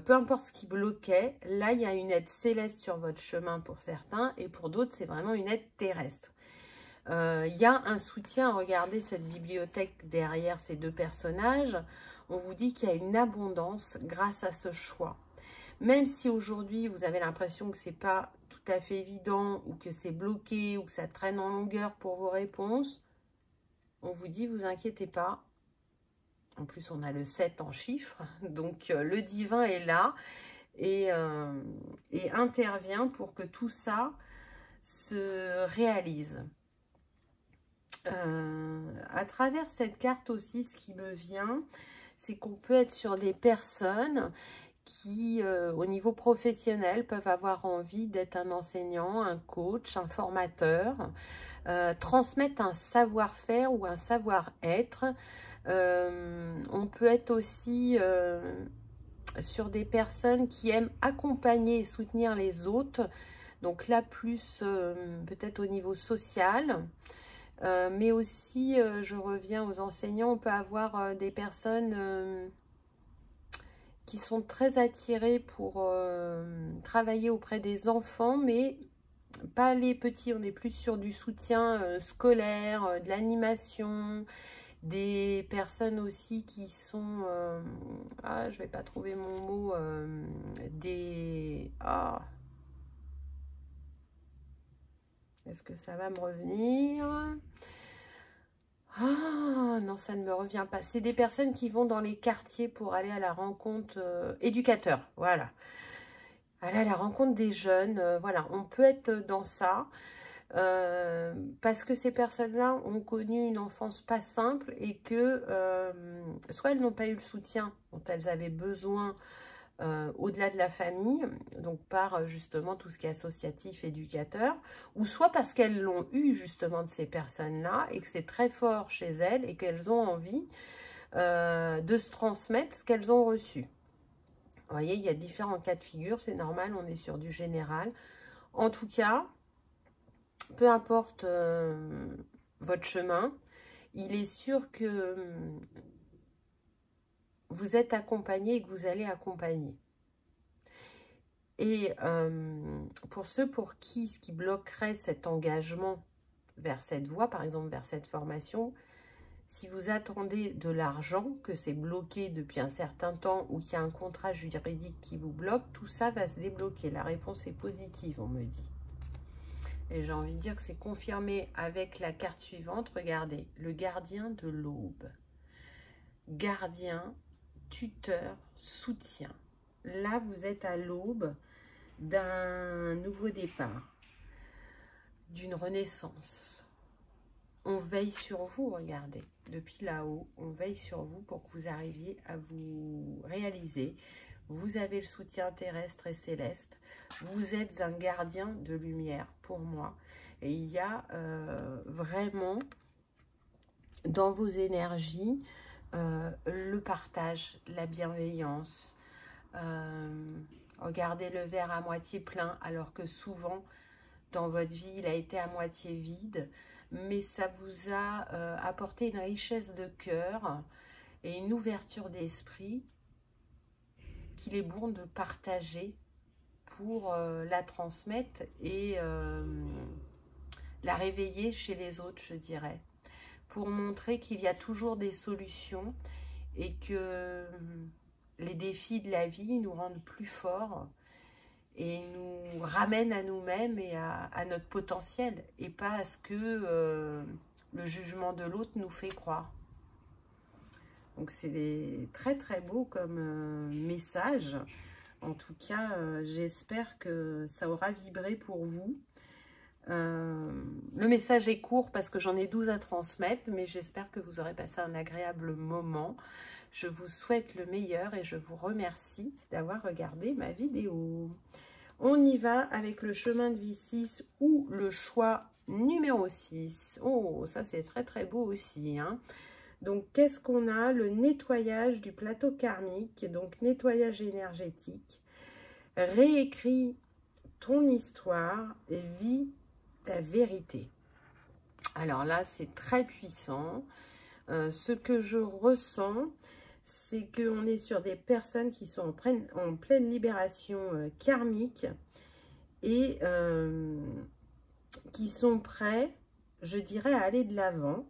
peu importe ce qui bloquait, là, il y a une aide céleste sur votre chemin pour certains et pour d'autres, c'est vraiment une aide terrestre. Il y a un soutien, regardez cette bibliothèque derrière ces deux personnages, on vous dit qu'il y a une abondance grâce à ce choix. Même si aujourd'hui, vous avez l'impression que ce n'est pas tout à fait évident ou que c'est bloqué ou que ça traîne en longueur pour vos réponses, on vous dit, vous inquiétez pas. En plus, on a le 7 en chiffres, donc le divin est là et intervient pour que tout ça se réalise. À travers cette carte aussi, ce qui me vient, c'est qu'on peut être sur des personnes qui, au niveau professionnel, peuvent avoir envie d'être un enseignant, un coach, un formateur, transmettre un savoir-faire ou un savoir-être. On peut être aussi sur des personnes qui aiment accompagner et soutenir les autres. Donc là, plus peut-être au niveau social. Mais aussi, je reviens aux enseignants, on peut avoir des personnes qui sont très attirées pour travailler auprès des enfants, mais pas les petits. On est plus sur du soutien scolaire, de l'animation, des personnes aussi qui sont, je vais pas trouver mon mot, est-ce que ça va me revenir? Ah, non, ça ne me revient pas. C'est des personnes qui vont dans les quartiers pour aller à la rencontre éducateurs, voilà. Aller à la rencontre des jeunes, voilà. On peut être dans ça. Parce que ces personnes-là ont connu une enfance pas simple et que soit elles n'ont pas eu le soutien dont elles avaient besoin au-delà de la famille, donc par justement tout ce qui est associatif, éducateur, ou soit parce qu'elles l'ont eu justement de ces personnes-là et que c'est très fort chez elles et qu'elles ont envie de se transmettre ce qu'elles ont reçu. Vous voyez, il y a différents cas de figure, c'est normal, on est sur du général. En tout cas, peu importe votre chemin, il est sûr que vous êtes accompagné et que vous allez accompagner. Et pour ceux pour qui ce qui bloquerait cet engagement vers cette voie, par exemple vers cette formation, si vous attendez de l'argent, que c'est bloqué depuis un certain temps ou qu'il y a un contrat juridique qui vous bloque, tout ça va se débloquer. La réponse est positive, on me dit. Et j'ai envie de dire que c'est confirmé avec la carte suivante. Regardez, le gardien de l'aube. Gardien, tuteur, soutien. Là, vous êtes à l'aube d'un nouveau départ, d'une renaissance. On veille sur vous, regardez. Depuis là-haut, on veille sur vous pour que vous arriviez à vous réaliser. Vous avez le soutien terrestre et céleste. Vous êtes un gardien de lumière pour moi. Et il y a vraiment dans vos énergies le partage, la bienveillance. Regardez le verre à moitié plein, alors que souvent dans votre vie il a été à moitié vide, mais ça vous a apporté une richesse de cœur et une ouverture d'esprit qu'il est bon de partager pour la transmettre et la réveiller chez les autres, je dirais, pour montrer qu'il y a toujours des solutions et que les défis de la vie nous rendent plus forts et nous ramènent à nous-mêmes et à notre potentiel, et pas à ce que le jugement de l'autre nous fait croire. Donc c'est très très beau comme message. En tout cas, j'espère que ça aura vibré pour vous. Le message est court parce que j'en ai 12 à transmettre, mais j'espère que vous aurez passé un agréable moment. Je vous souhaite le meilleur et je vous remercie d'avoir regardé ma vidéo. On y va avec le chemin de vie 6 ou le choix numéro 6. Oh, ça c'est très très beau aussi, hein. Donc, qu'est-ce qu'on a? Le nettoyage du plateau karmique, donc nettoyage énergétique. Réécris ton histoire et vis ta vérité. Alors là, c'est très puissant. Ce que je ressens, c'est qu'on est sur des personnes qui sont en pleine libération karmique et qui sont prêts, je dirais, à aller de l'avant,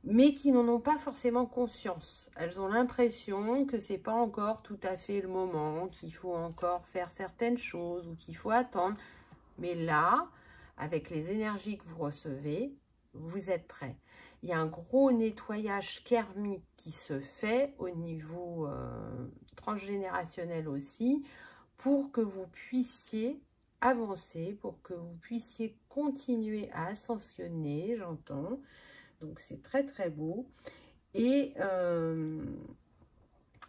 mais qui n'en ont pas forcément conscience. Elles ont l'impression que c'est pas encore tout à fait le moment, qu'il faut encore faire certaines choses ou qu'il faut attendre. Mais là, avec les énergies que vous recevez, vous êtes prêts. Il y a un gros nettoyage karmique qui se fait au niveau transgénérationnel aussi, pour que vous puissiez avancer, pour que vous puissiez continuer à ascensionner, j'entends. Donc, c'est très, très beau. Et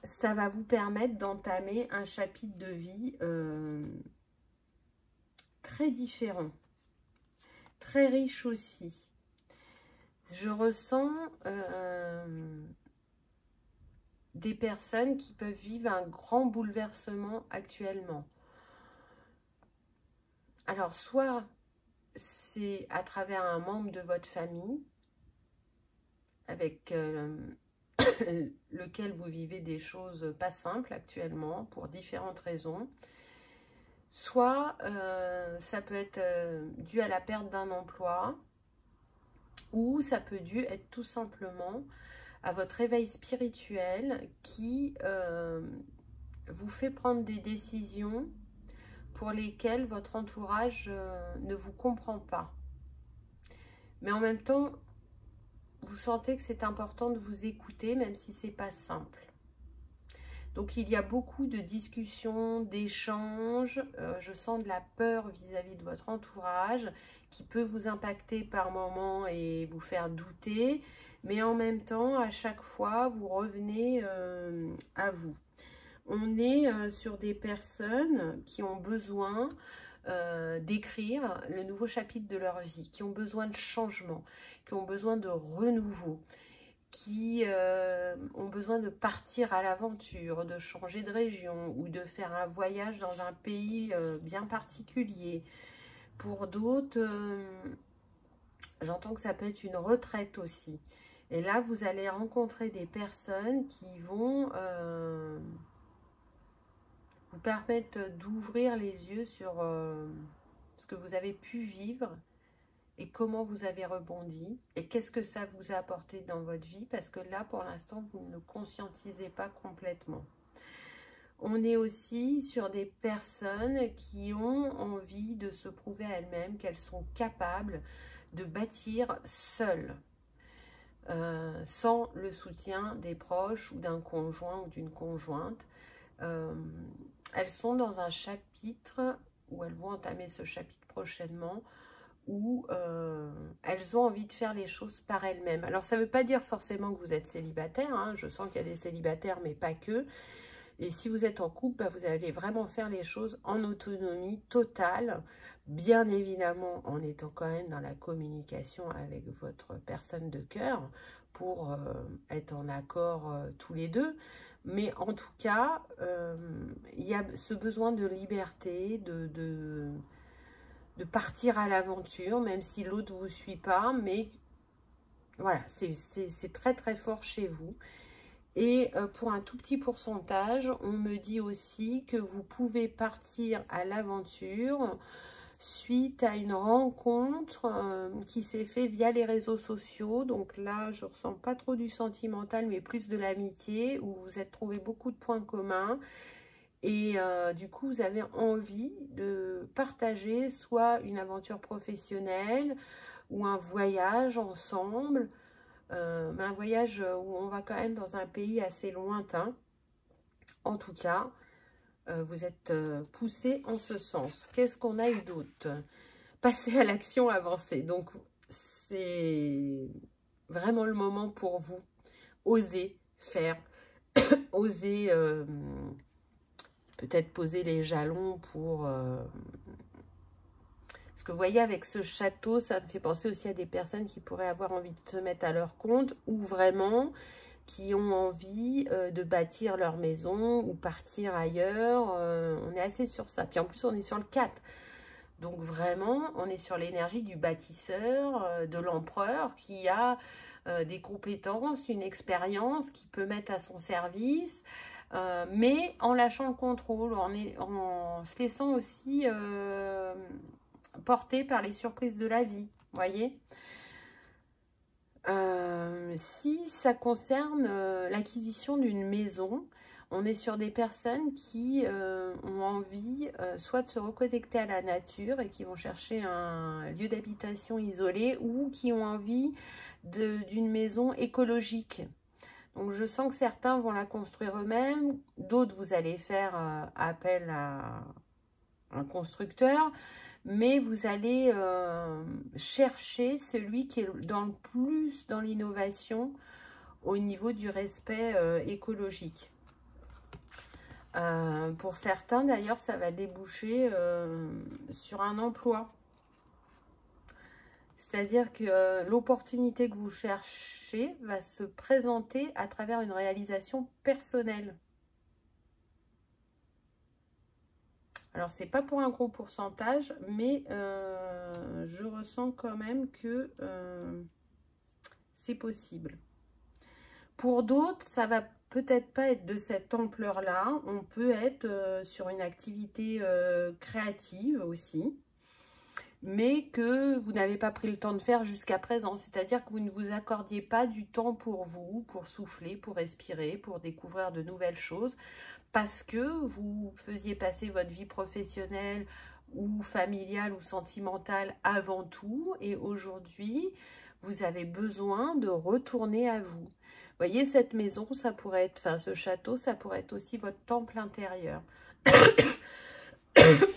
ça va vous permettre d'entamer un chapitre de vie très différent, très riche aussi. Je ressens des personnes qui peuvent vivre un grand bouleversement actuellement. Alors, soit c'est à travers un membre de votre famille, avec lequel vous vivez des choses pas simples actuellement pour différentes raisons. Soit ça peut être dû à la perte d'un emploi, ou ça peut dû être tout simplement à votre réveil spirituel qui vous fait prendre des décisions pour lesquelles votre entourage ne vous comprend pas. Mais en même temps, vous sentez que c'est important de vous écouter, même si c'est pas simple. Donc, il y a beaucoup de discussions, d'échanges. Je sens de la peur vis-à-vis de votre entourage qui peut vous impacter par moments et vous faire douter. Mais en même temps, à chaque fois, vous revenez à vous. On est sur des personnes qui ont besoin d'écrire le nouveau chapitre de leur vie, qui ont besoin de changement, qui ont besoin de renouveau, qui ont besoin de partir à l'aventure, de changer de région ou de faire un voyage dans un pays bien particulier. Pour d'autres, j'entends que ça peut être une retraite aussi. Et là, vous allez rencontrer des personnes qui vont vous permettre d'ouvrir les yeux sur ce que vous avez pu vivre et comment vous avez rebondi et qu'est-ce que ça vous a apporté dans votre vie, parce que là, pour l'instant, vous ne conscientisez pas complètement. On est aussi sur des personnes qui ont envie de se prouver à elles-mêmes qu'elles sont capables de bâtir seules, sans le soutien des proches ou d'un conjoint ou d'une conjointe. Elles sont dans un chapitre, où elles vont entamer ce chapitre prochainement, où elles ont envie de faire les choses par elles-mêmes. Alors, ça ne veut pas dire forcément que vous êtes célibataire, hein. Je sens qu'il y a des célibataires, mais pas que. Et si vous êtes en couple, bah, vous allez vraiment faire les choses en autonomie totale, bien évidemment en étant quand même dans la communication avec votre personne de cœur pour être en accord tous les deux. Mais en tout cas, il y a ce besoin de liberté, de partir à l'aventure, même si l'autre ne vous suit pas. Mais voilà, c'est très très fort chez vous. Et pour un tout petit pourcentage, on me dit aussi que vous pouvez partir à l'aventure suite à une rencontre qui s'est faite via les réseaux sociaux. Donc là, je ne ressens pas trop du sentimental, mais plus de l'amitié, où vous êtes trouvé beaucoup de points communs. Et du coup, vous avez envie de partager soit une aventure professionnelle ou un voyage ensemble. Mais un voyage où on va quand même dans un pays assez lointain. En tout cas, vous êtes poussé en ce sens. Qu'est-ce qu'on a eu d'autre? Passer à l'action avancée. Donc, c'est vraiment le moment pour vous. Oser faire, oser peut-être poser les jalons pour... Parce que vous voyez, avec ce château, ça me fait penser aussi à des personnes qui pourraient avoir envie de se mettre à leur compte ou vraiment qui ont envie de bâtir leur maison ou partir ailleurs. On est assez sur ça. Puis en plus, on est sur le 4. Donc vraiment, on est sur l'énergie du bâtisseur, de l'empereur qui a des compétences, une expérience qui peut mettre à son service, mais en lâchant le contrôle, en se laissant aussi... porté par les surprises de la vie, voyez. Si ça concerne l'acquisition d'une maison, on est sur des personnes qui ont envie soit de se reconnecter à la nature et qui vont chercher un lieu d'habitation isolé ou qui ont envie d'une maison écologique. Donc je sens que certains vont la construire eux-mêmes, d'autres vous allez faire appel à un constructeur. Mais vous allez chercher celui qui est plus dans l'innovation au niveau du respect écologique. Pour certains, d'ailleurs, ça va déboucher sur un emploi. C'est-à-dire que l'opportunité que vous cherchez va se présenter à travers une réalisation personnelle. Alors, c'est pas pour un gros pourcentage, mais je ressens quand même que c'est possible. Pour d'autres, ça va peut-être pas être de cette ampleur-là. On peut être sur une activité créative aussi, mais que vous n'avez pas pris le temps de faire jusqu'à présent. C'est-à-dire que vous ne vous accordiez pas du temps pour vous, pour souffler, pour respirer, pour découvrir de nouvelles choses, parce que vous faisiez passer votre vie professionnelle ou familiale ou sentimentale avant tout. Et aujourd'hui, vous avez besoin de retourner à vous. Vous voyez, cette maison, ça pourrait être, enfin ce château, ça pourrait être aussi votre temple intérieur.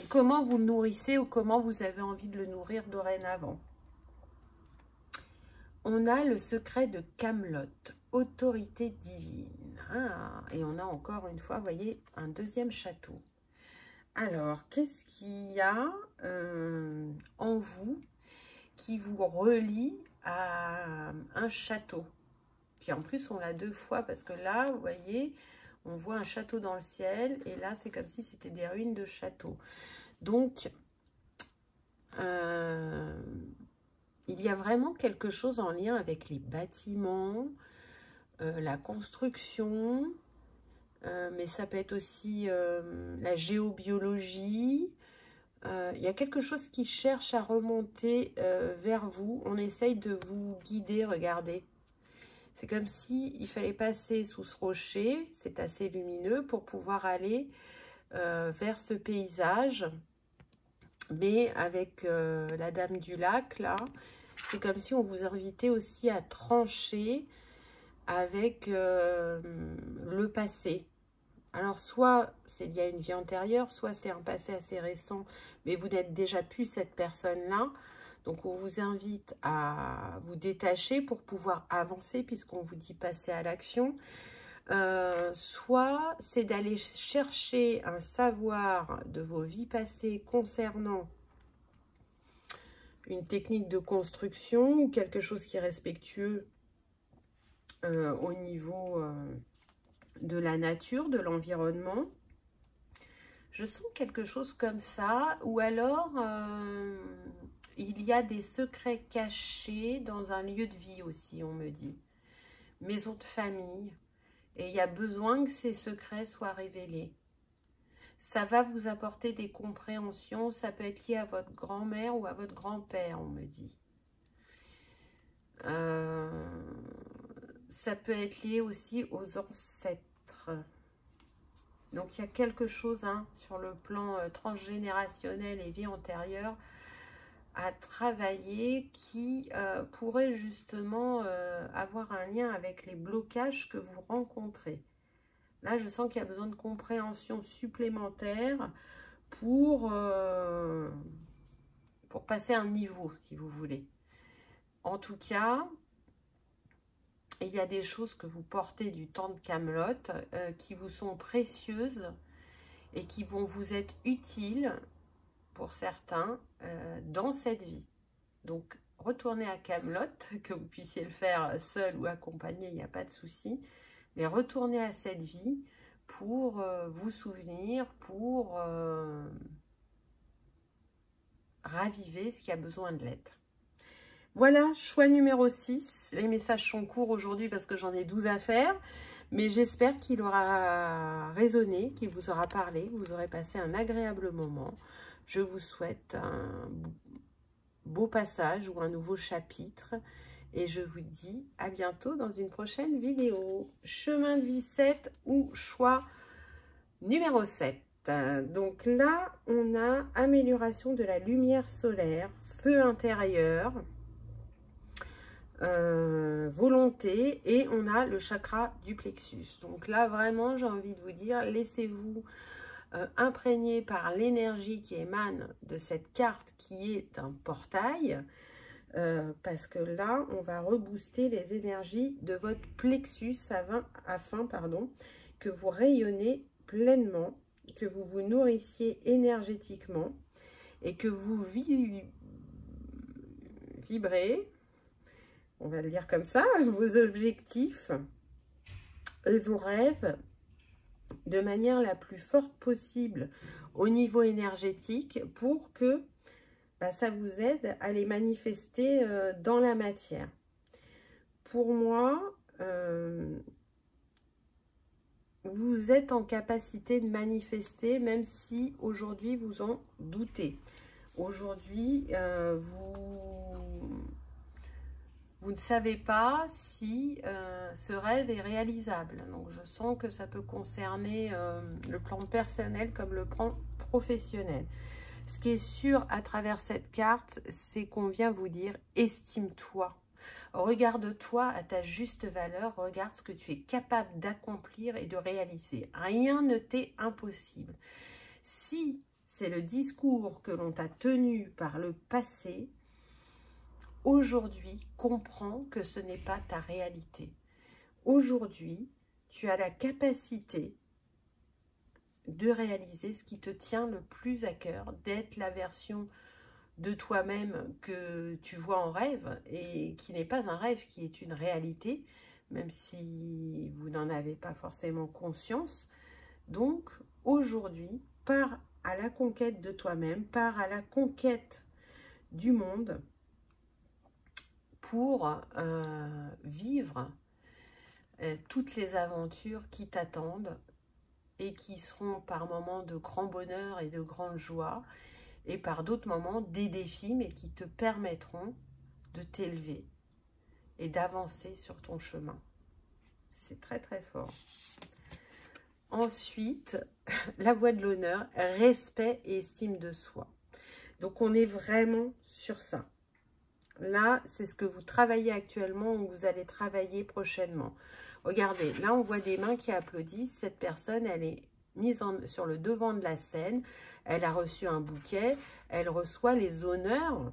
Comment vous le nourrissez ou comment vous avez envie de le nourrir dorénavant. On a le secret de Camelot, autorité divine. Ah, et on a encore une fois, vous voyez, un deuxième château. Alors, qu'est-ce qu'il y a en vous qui vous relie à un château? Puis en plus, on l'a deux fois parce que là, vous voyez, on voit un château dans le ciel et là, c'est comme si c'était des ruines de château. Donc, il y a vraiment quelque chose en lien avec les bâtiments, la construction, mais ça peut être aussi la géobiologie. Il y a quelque chose qui cherche à remonter vers vous. On essaye de vous guider, regardez. C'est comme si il fallait passer sous ce rocher, c'est assez lumineux, pour pouvoir aller vers ce paysage. Mais avec la Dame du Lac, là, c'est comme si on vous invitait aussi à trancher avec le passé. Alors, soit c'est lié à une vie antérieure, soit c'est un passé assez récent, mais vous n'êtes déjà plus cette personne-là. Donc, on vous invite à vous détacher pour pouvoir avancer, puisqu'on vous dit passer à l'action. Soit c'est d'aller chercher un savoir de vos vies passées concernant une technique de construction ou quelque chose qui est respectueux au niveau de la nature, de l'environnement. Je sens quelque chose comme ça, ou alors il y a des secrets cachés dans un lieu de vie aussi, on me dit. Maison de famille, et il y a besoin que ces secrets soient révélés. Ça va vous apporter des compréhensions, ça peut être lié à votre grand-mère ou à votre grand-père, on me dit. Ça peut être lié aussi aux ancêtres. Donc, il y a quelque chose sur le plan transgénérationnel et vie antérieure à travailler qui pourrait justement avoir un lien avec les blocages que vous rencontrez. Là, je sens qu'il y a besoin de compréhension supplémentaire pour passer un niveau, si vous voulez. En tout cas, il y a des choses que vous portez du temps de Kaamelott qui vous sont précieuses et qui vont vous être utiles pour certains dans cette vie. Donc, retournez à Kaamelott, que vous puissiez le faire seul ou accompagné, il n'y a pas de souci. Mais retournez à cette vie pour vous souvenir, pour raviver ce qui a besoin de l'être. Voilà, choix numéro 6. Les messages sont courts aujourd'hui parce que j'en ai 12 à faire. Mais j'espère qu'il aura résonné, qu'il vous aura parlé, que vous aurez passé un agréable moment. Je vous souhaite un beau passage ou un nouveau chapitre. Et je vous dis à bientôt dans une prochaine vidéo. Chemin de vie 7 ou choix numéro 7. Donc là, on a amélioration de la lumière solaire, feu intérieur, volonté, et on a le chakra du plexus. Donc là, vraiment, j'ai envie de vous dire, laissez-vous imprégner par l'énergie qui émane de cette carte qui est un portail. Parce que là, on va rebooster les énergies de votre plexus afin que vous rayonnez pleinement, que vous vous nourrissiez énergétiquement et que vous vibrez, on va le dire comme ça, vos objectifs et vos rêves de manière la plus forte possible au niveau énergétique pour que ça vous aide à les manifester dans la matière. Pour moi, vous êtes en capacité de manifester, même si aujourd'hui vous en doutez. Aujourd'hui, vous ne savez pas si ce rêve est réalisable. Donc, je sens que ça peut concerner le plan personnel comme le plan professionnel. Ce qui est sûr à travers cette carte, c'est qu'on vient vous dire « estime-toi ». Regarde-toi à ta juste valeur, regarde ce que tu es capable d'accomplir et de réaliser. Rien ne t'est impossible. Si c'est le discours que l'on t'a tenu par le passé, aujourd'hui, comprends que ce n'est pas ta réalité. Aujourd'hui, tu as la capacité de réaliser ce qui te tient le plus à cœur, d'être la version de toi-même que tu vois en rêve et qui n'est pas un rêve, qui est une réalité, même si vous n'en avez pas forcément conscience. Donc, aujourd'hui, pars à la conquête de toi-même, pars à la conquête du monde pour vivre toutes les aventures qui t'attendent et qui seront par moments de grand bonheur et de grande joie, et par d'autres moments des défis, mais qui te permettront de t'élever et d'avancer sur ton chemin. C'est très très fort. Ensuite, la voie de l'honneur, respect et estime de soi. Donc on est vraiment sur ça. Là, c'est ce que vous travaillez actuellement ou vous allez travailler prochainement. Regardez, là on voit des mains qui applaudissent. Cette personne, elle est mise sur le devant de la scène. Elle a reçu un bouquet, elle reçoit les honneurs,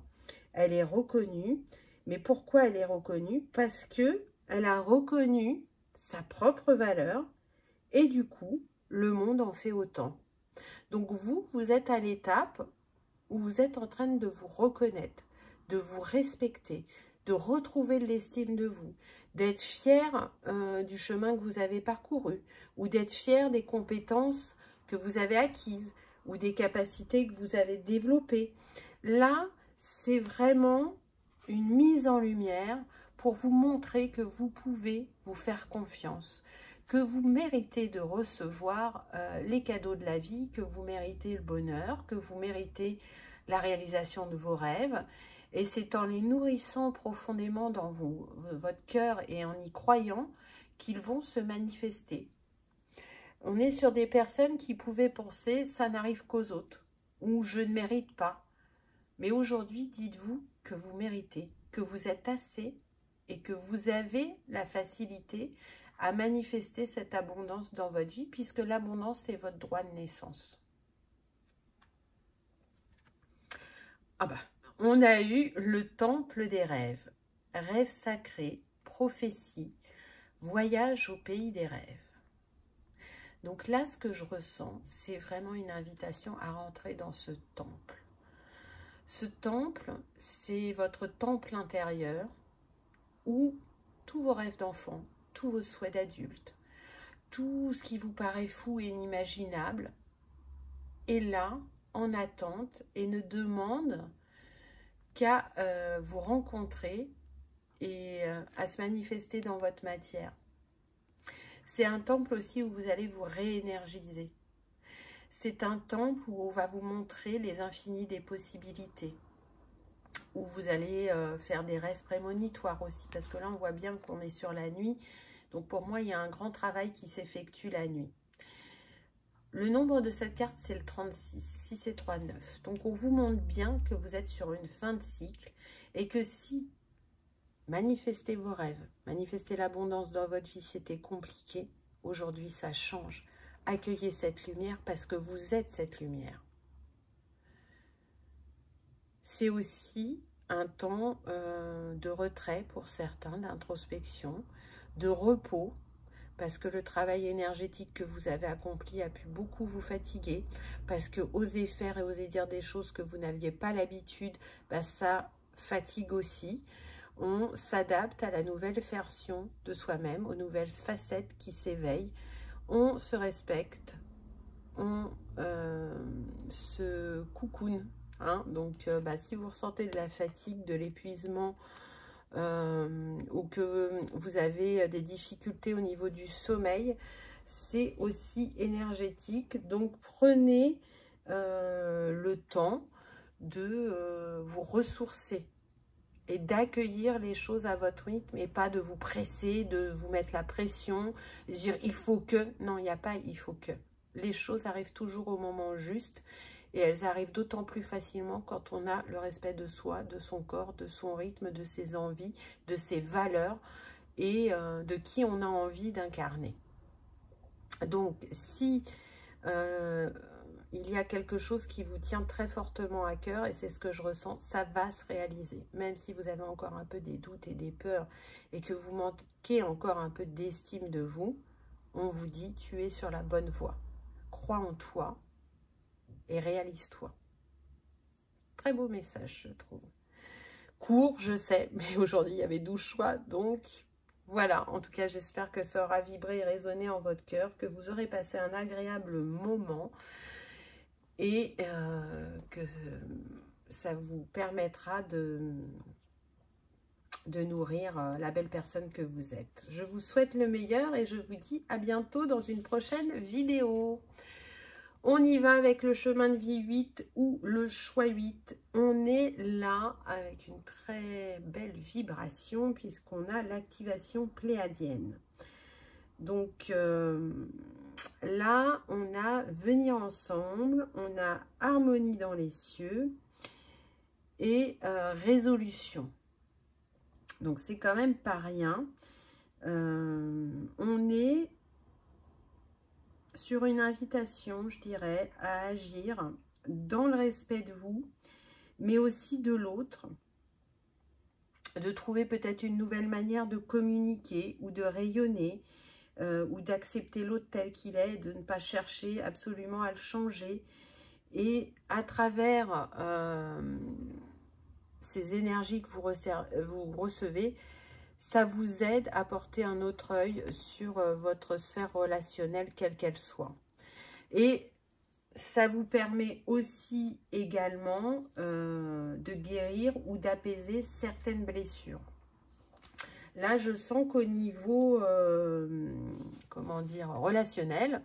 elle est reconnue. Mais pourquoi elle est reconnue? Parce que elle a reconnu sa propre valeur et du coup, le monde en fait autant. Donc vous êtes à l'étape où vous êtes en train de vous reconnaître, de vous respecter, de retrouver l'estime de vous, d'être fier du chemin que vous avez parcouru, ou d'être fier des compétences que vous avez acquises, ou des capacités que vous avez développées. Là, c'est vraiment une mise en lumière pour vous montrer que vous pouvez vous faire confiance, que vous méritez de recevoir les cadeaux de la vie, que vous méritez le bonheur, que vous méritez la réalisation de vos rêves. Et c'est en les nourrissant profondément dans votre cœur et en y croyant qu'ils vont se manifester. On est sur des personnes qui pouvaient penser « ça n'arrive qu'aux autres » ou « je ne mérite pas ». Mais aujourd'hui, dites-vous que vous méritez, que vous êtes assez et que vous avez la facilité à manifester cette abondance dans votre vie, puisque l'abondance, c'est votre droit de naissance. Ah bah, on a eu le temple des rêves, rêve sacré, prophétie, voyage au pays des rêves. Donc là, ce que je ressens, c'est vraiment une invitation à rentrer dans ce temple. Ce temple, c'est votre temple intérieur où tous vos rêves d'enfant, tous vos souhaits d'adulte, tout ce qui vous paraît fou et inimaginable est là, en attente, et ne demande qu'à vous rencontrer et à se manifester dans votre matière. C'est un temple aussi où vous allez vous réénergiser. C'est un temple où on va vous montrer les infinis des possibilités, où vous allez faire des rêves prémonitoires aussi, parce que là on voit bien qu'on est sur la nuit, donc pour moi il y a un grand travail qui s'effectue la nuit. Le nombre de cette carte c'est le 36, 6 et 3, 9, donc on vous montre bien que vous êtes sur une fin de cycle, et que si manifester vos rêves, manifester l'abondance dans votre vie c'était compliqué, aujourd'hui ça change. Accueillez cette lumière parce que vous êtes cette lumière. C'est aussi un temps de retrait pour certains, d'introspection, de repos, parce que le travail énergétique que vous avez accompli a pu beaucoup vous fatiguer, parce que oser faire et oser dire des choses que vous n'aviez pas l'habitude, bah ça fatigue aussi. On s'adapte à la nouvelle version de soi-même, aux nouvelles facettes qui s'éveillent. On se respecte, on se coucoune. Hein, donc, si vous ressentez de la fatigue, de l'épuisement, ou que vous avez des difficultés au niveau du sommeil, c'est aussi énergétique. Donc, prenez le temps de vous ressourcer et d'accueillir les choses à votre rythme et pas de vous presser, de vous mettre la pression, de dire il faut que. Non, il n'y a pas il faut que. Les choses arrivent toujours au moment juste. Et elles arrivent d'autant plus facilement quand on a le respect de soi, de son corps, de son rythme, de ses envies, de ses valeurs et de qui on a envie d'incarner. Donc, si il y a quelque chose qui vous tient très fortement à cœur, et c'est ce que je ressens, ça va se réaliser. Même si vous avez encore un peu des doutes et des peurs et que vous manquez encore un peu d'estime de vous, on vous dit, tu es sur la bonne voie. Crois en toi. Et réalise-toi. Très beau message, je trouve. Court, je sais, mais aujourd'hui, il y avait 12 choix. Donc, voilà. En tout cas, j'espère que ça aura vibré et résonné en votre cœur, que vous aurez passé un agréable moment et que ça vous permettra de nourrir la belle personne que vous êtes. Je vous souhaite le meilleur et je vous dis à bientôt dans une prochaine vidéo. On y va avec le chemin de vie 8 ou le choix 8. On est là avec une très belle vibration puisqu'on a l'activation pléiadienne. Donc là, on a venir ensemble, on a harmonie dans les cieux et résolution. Donc c'est quand même pas rien. On est sur une invitation, je dirais, à agir dans le respect de vous, mais aussi de l'autre, de trouver peut-être une nouvelle manière de communiquer ou de rayonner, ou d'accepter l'autre tel qu'il est, de ne pas chercher absolument à le changer. Et à travers ces énergies que vous recevez, ça vous aide à porter un autre œil sur votre sphère relationnelle, quelle qu'elle soit. Et ça vous permet aussi également de guérir ou d'apaiser certaines blessures. Là, je sens qu'au niveau, comment dire, relationnel,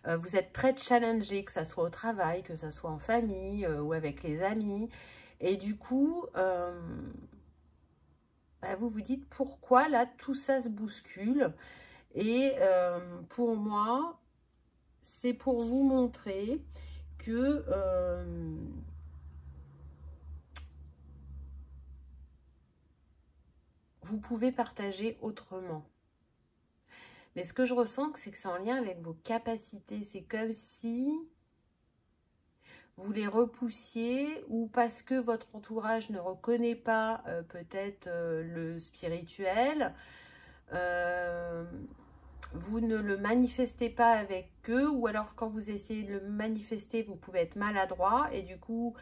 vous êtes très challengé, que ce soit au travail, que ce soit en famille ou avec les amis. Et du coup, vous vous dites pourquoi là, tout ça se bouscule. Et pour moi, c'est pour vous montrer que vous pouvez partager autrement. Mais ce que je ressens, c'est que c'est en lien avec vos capacités. C'est comme si vous les repoussiez ou parce que votre entourage ne reconnaît pas peut-être le spirituel, vous ne le manifestez pas avec eux, ou alors quand vous essayez de le manifester, vous pouvez être maladroit et du coup,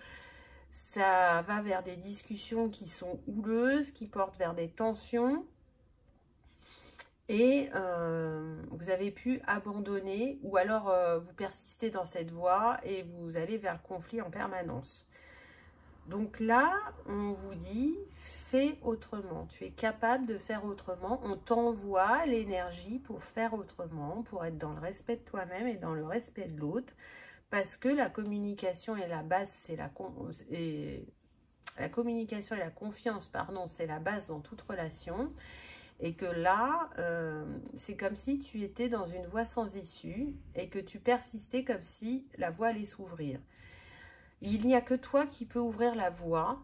ça va vers des discussions qui sont houleuses, qui portent vers des tensions. Et vous avez pu abandonner ou alors vous persistez dans cette voie et vous allez vers le conflit en permanence. Donc là, on vous dit, fais autrement. Tu es capable de faire autrement. On t'envoie l'énergie pour faire autrement, pour être dans le respect de toi-même et dans le respect de l'autre. Parce que la communication est la base, c'est la communication et la confiance, pardon, c'est la base dans toute relation. Et que là, c'est comme si tu étais dans une voie sans issue et que tu persistais comme si la voie allait s'ouvrir. Il n'y a que toi qui peux ouvrir la voie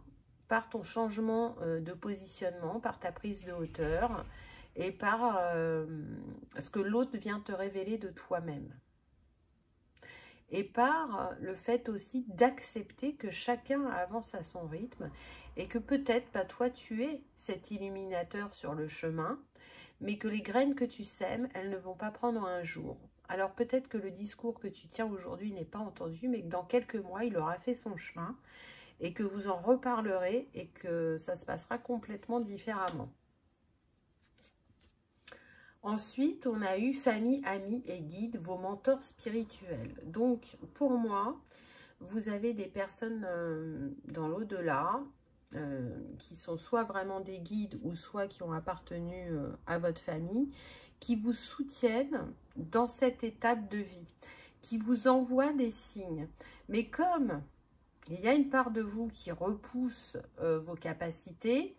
par ton changement de positionnement, par ta prise de hauteur et par ce que l'autre vient te révéler de toi-même. Et par le fait aussi d'accepter que chacun avance à son rythme et que peut-être, toi, tu es cet illuminateur sur le chemin, mais que les graines que tu sèmes, elles ne vont pas prendre un jour. Alors peut-être que le discours que tu tiens aujourd'hui n'est pas entendu, mais que dans quelques mois, il aura fait son chemin et que vous en reparlerez et que ça se passera complètement différemment. Ensuite, on a eu famille, amis et guides, vos mentors spirituels. Donc, pour moi, vous avez des personnes dans l'au-delà qui sont soit vraiment des guides ou soit qui ont appartenu à votre famille, qui vous soutiennent dans cette étape de vie, qui vous envoient des signes. Mais comme il y a une part de vous qui repousse vos capacités,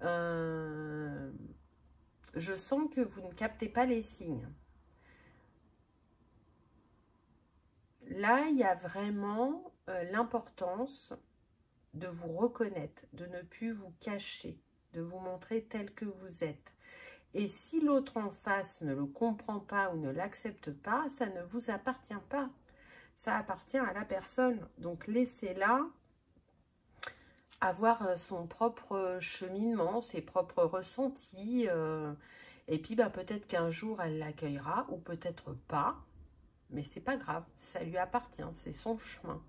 je sens que vous ne captez pas les signes. Là, il y a vraiment l'importance de vous reconnaître, de ne plus vous cacher, de vous montrer tel que vous êtes. Et si l'autre en face ne le comprend pas ou ne l'accepte pas, ça ne vous appartient pas. Ça appartient à la personne. Donc, laissez-la avoir son propre cheminement, ses propres ressentis. Et puis, peut-être qu'un jour, elle l'accueillera ou peut-être pas. Mais c'est pas grave, ça lui appartient, c'est son chemin.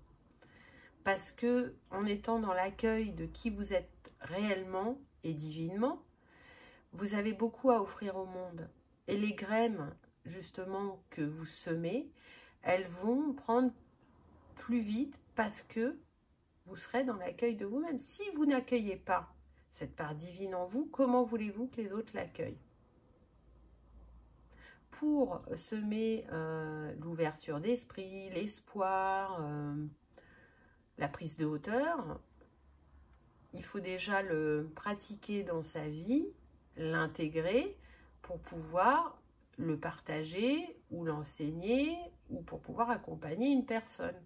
Parce que en étant dans l'accueil de qui vous êtes réellement et divinement, vous avez beaucoup à offrir au monde. Et les graines, justement, que vous semez, elles vont prendre plus vite parce que vous serez dans l'accueil de vous-même. Si vous n'accueillez pas cette part divine en vous, comment voulez-vous que les autres l'accueillent? Pour semer l'ouverture d'esprit, l'espoir, la prise de hauteur, il faut déjà le pratiquer dans sa vie, l'intégrer pour pouvoir le partager ou l'enseigner ou pour pouvoir accompagner une personne.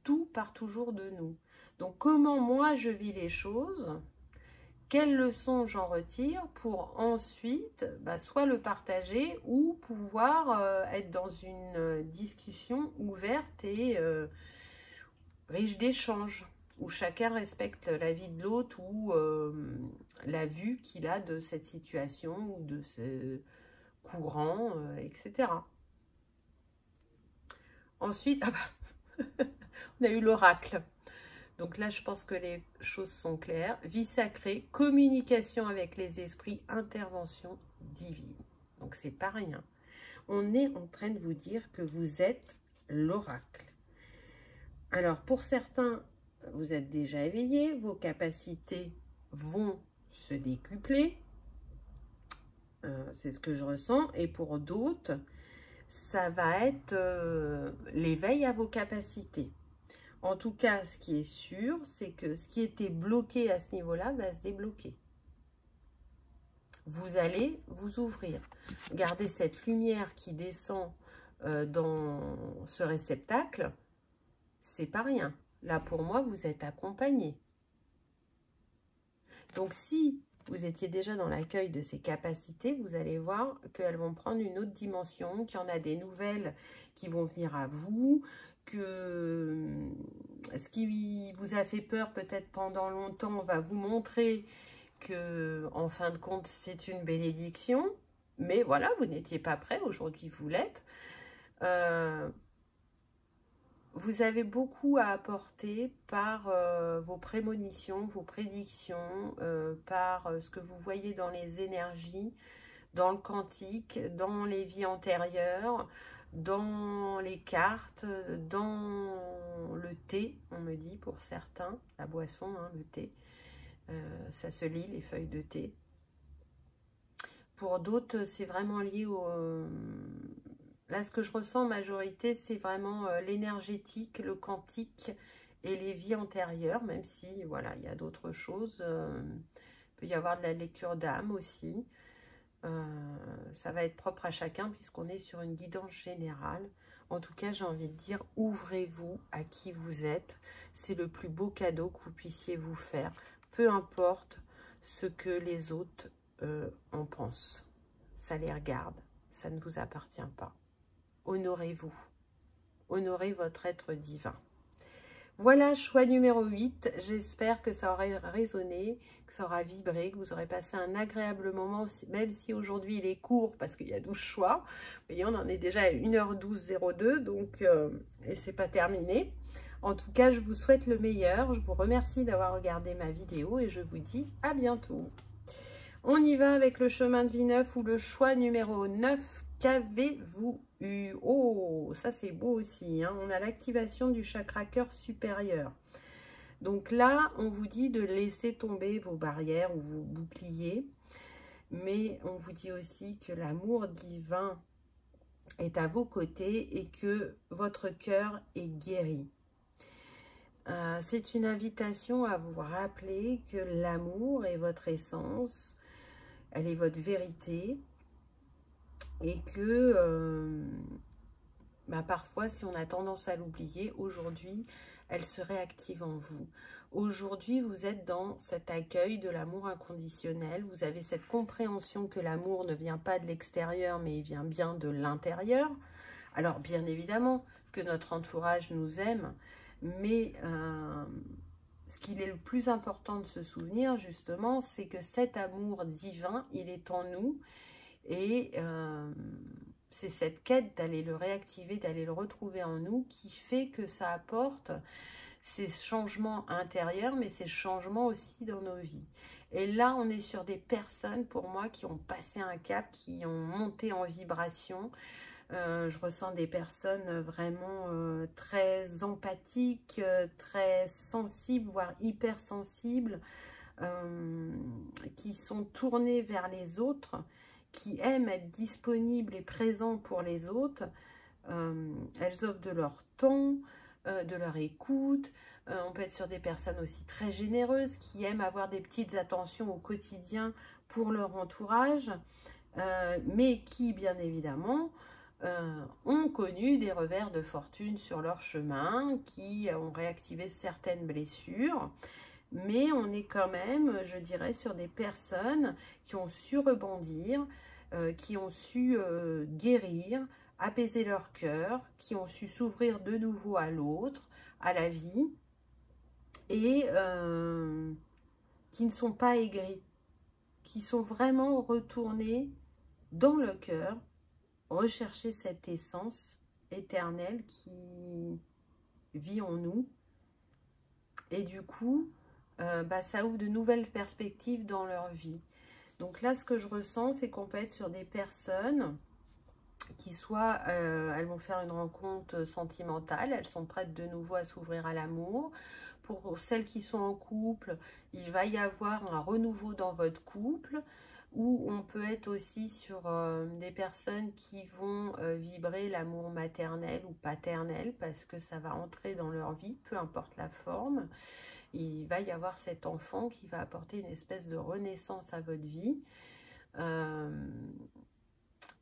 Tout part toujours de nous. Donc, comment moi je vis les choses, quelles leçons j'en retire pour ensuite soit le partager ou pouvoir être dans une discussion ouverte et riche d'échanges, où chacun respecte la vie de l'autre ou la vue qu'il a de cette situation courant, etc. Ensuite, ah bah, on a eu l'oracle. Donc là, je pense que les choses sont claires. Vie sacrée, communication avec les esprits, intervention divine. Donc, c'est pas rien. On est en train de vous dire que vous êtes l'oracle. Alors, pour certains, vous êtes déjà éveillés, vos capacités vont se décupler. C'est ce que je ressens. Et pour d'autres, ça va être l'éveil à vos capacités. En tout cas, ce qui est sûr, c'est que ce qui était bloqué à ce niveau-là va se débloquer. Vous allez vous ouvrir. Regardez cette lumière qui descend dans ce réceptacle. C'est pas rien. Là, pour moi, vous êtes accompagné. Donc, si vous étiez déjà dans l'accueil de ces capacités, vous allez voir qu'elles vont prendre une autre dimension, qu'il y en a des nouvelles qui vont venir à vous, que ce qui vous a fait peur peut-être pendant longtemps va vous montrer que, en fin de compte, c'est une bénédiction. Mais voilà, vous n'étiez pas prêt, aujourd'hui vous l'êtes. Vous avez beaucoup à apporter par vos prémonitions, vos prédictions, par ce que vous voyez dans les énergies, dans le quantique, dans les vies antérieures, dans les cartes, dans le thé, on me dit pour certains, la boisson, hein, le thé, ça se lit, les feuilles de thé. Pour d'autres, c'est vraiment lié au... Là, ce que je ressens en majorité, c'est vraiment l'énergétique, le quantique et les vies antérieures, même si, voilà, il y a d'autres choses. Il peut y avoir de la lecture d'âme aussi. Ça va être propre à chacun puisqu'on est sur une guidance générale. En tout cas, j'ai envie de dire, ouvrez-vous à qui vous êtes. C'est le plus beau cadeau que vous puissiez vous faire. Peu importe ce que les autres en pensent. Ça les regarde. Ça ne vous appartient pas. Honorez-vous. Honorez votre être divin. Voilà, choix numéro 8. J'espère que ça aura résonné, que ça aura vibré, que vous aurez passé un agréable moment, même si aujourd'hui il est court parce qu'il y a 12 choix. Vous voyez, on en est déjà à 1h12:02, donc et c'est pas terminé. En tout cas, je vous souhaite le meilleur. Je vous remercie d'avoir regardé ma vidéo et je vous dis à bientôt. On y va avec le chemin de vie 9 ou le choix numéro 9. Qu'avez-vous eu? Oh, ça c'est beau aussi, hein. On a l'activation du chakra cœur supérieur. Donc là, on vous dit de laisser tomber vos barrières ou vos boucliers. Mais on vous dit aussi que l'amour divin est à vos côtés et que votre cœur est guéri. C'est une invitation à vous rappeler que l'amour est votre essence, elle est votre vérité. Et que parfois, si on a tendance à l'oublier, aujourd'hui, elle se réactive en vous. Aujourd'hui, vous êtes dans cet accueil de l'amour inconditionnel. Vous avez cette compréhension que l'amour ne vient pas de l'extérieur, mais il vient bien de l'intérieur. Alors, bien évidemment que notre entourage nous aime, mais ce qu'il est le plus important de se souvenir, justement, c'est que cet amour divin, il est en nous. Et c'est cette quête d'aller le réactiver, d'aller le retrouver en nous qui fait que ça apporte ces changements intérieurs, mais ces changements aussi dans nos vies. Et là, on est sur des personnes, pour moi, qui ont passé un cap, qui ont monté en vibration. Je ressens des personnes vraiment très empathiques, très sensibles, voire hypersensibles, qui sont tournées vers les autres, qui aiment être disponibles et présents pour les autres. Elles offrent de leur temps, de leur écoute. On peut être sur des personnes aussi très généreuses qui aiment avoir des petites attentions au quotidien pour leur entourage, mais qui, bien évidemment, ont connu des revers de fortune sur leur chemin, qui ont réactivé certaines blessures. Mais on est quand même, je dirais, sur des personnes qui ont su rebondir, qui ont su guérir, apaiser leur cœur, qui ont su s'ouvrir de nouveau à l'autre, à la vie, et qui ne sont pas aigris, qui sont vraiment retournés dans le cœur, rechercher cette essence éternelle qui vit en nous. Et du coup, ça ouvre de nouvelles perspectives dans leur vie. Donc là, ce que je ressens, c'est qu'on peut être sur des personnes qui soit, elles vont faire une rencontre sentimentale, elles sont prêtes de nouveau à s'ouvrir à l'amour. Pour celles qui sont en couple, il va y avoir un renouveau dans votre couple, ou on peut être aussi sur des personnes qui vont vibrer l'amour maternel ou paternel, parce que ça va entrer dans leur vie, peu importe la forme. Il va y avoir cet enfant qui va apporter une espèce de renaissance à votre vie.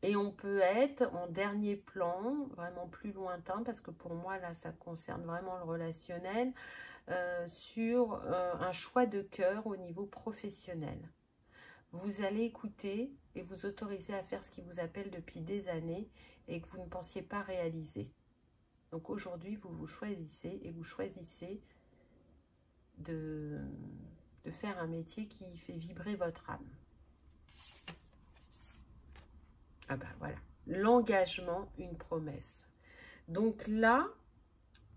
Et on peut être en dernier plan, vraiment plus lointain, parce que pour moi, là, ça concerne vraiment le relationnel, sur un choix de cœur au niveau professionnel. Vous allez écouter et vous autoriser à faire ce qui vous appelle depuis des années et que vous ne pensiez pas réaliser. Donc aujourd'hui, vous vous choisissez et vous choisissez de faire un métier qui fait vibrer votre âme. Ah ben voilà, l'engagement, une promesse. Donc là,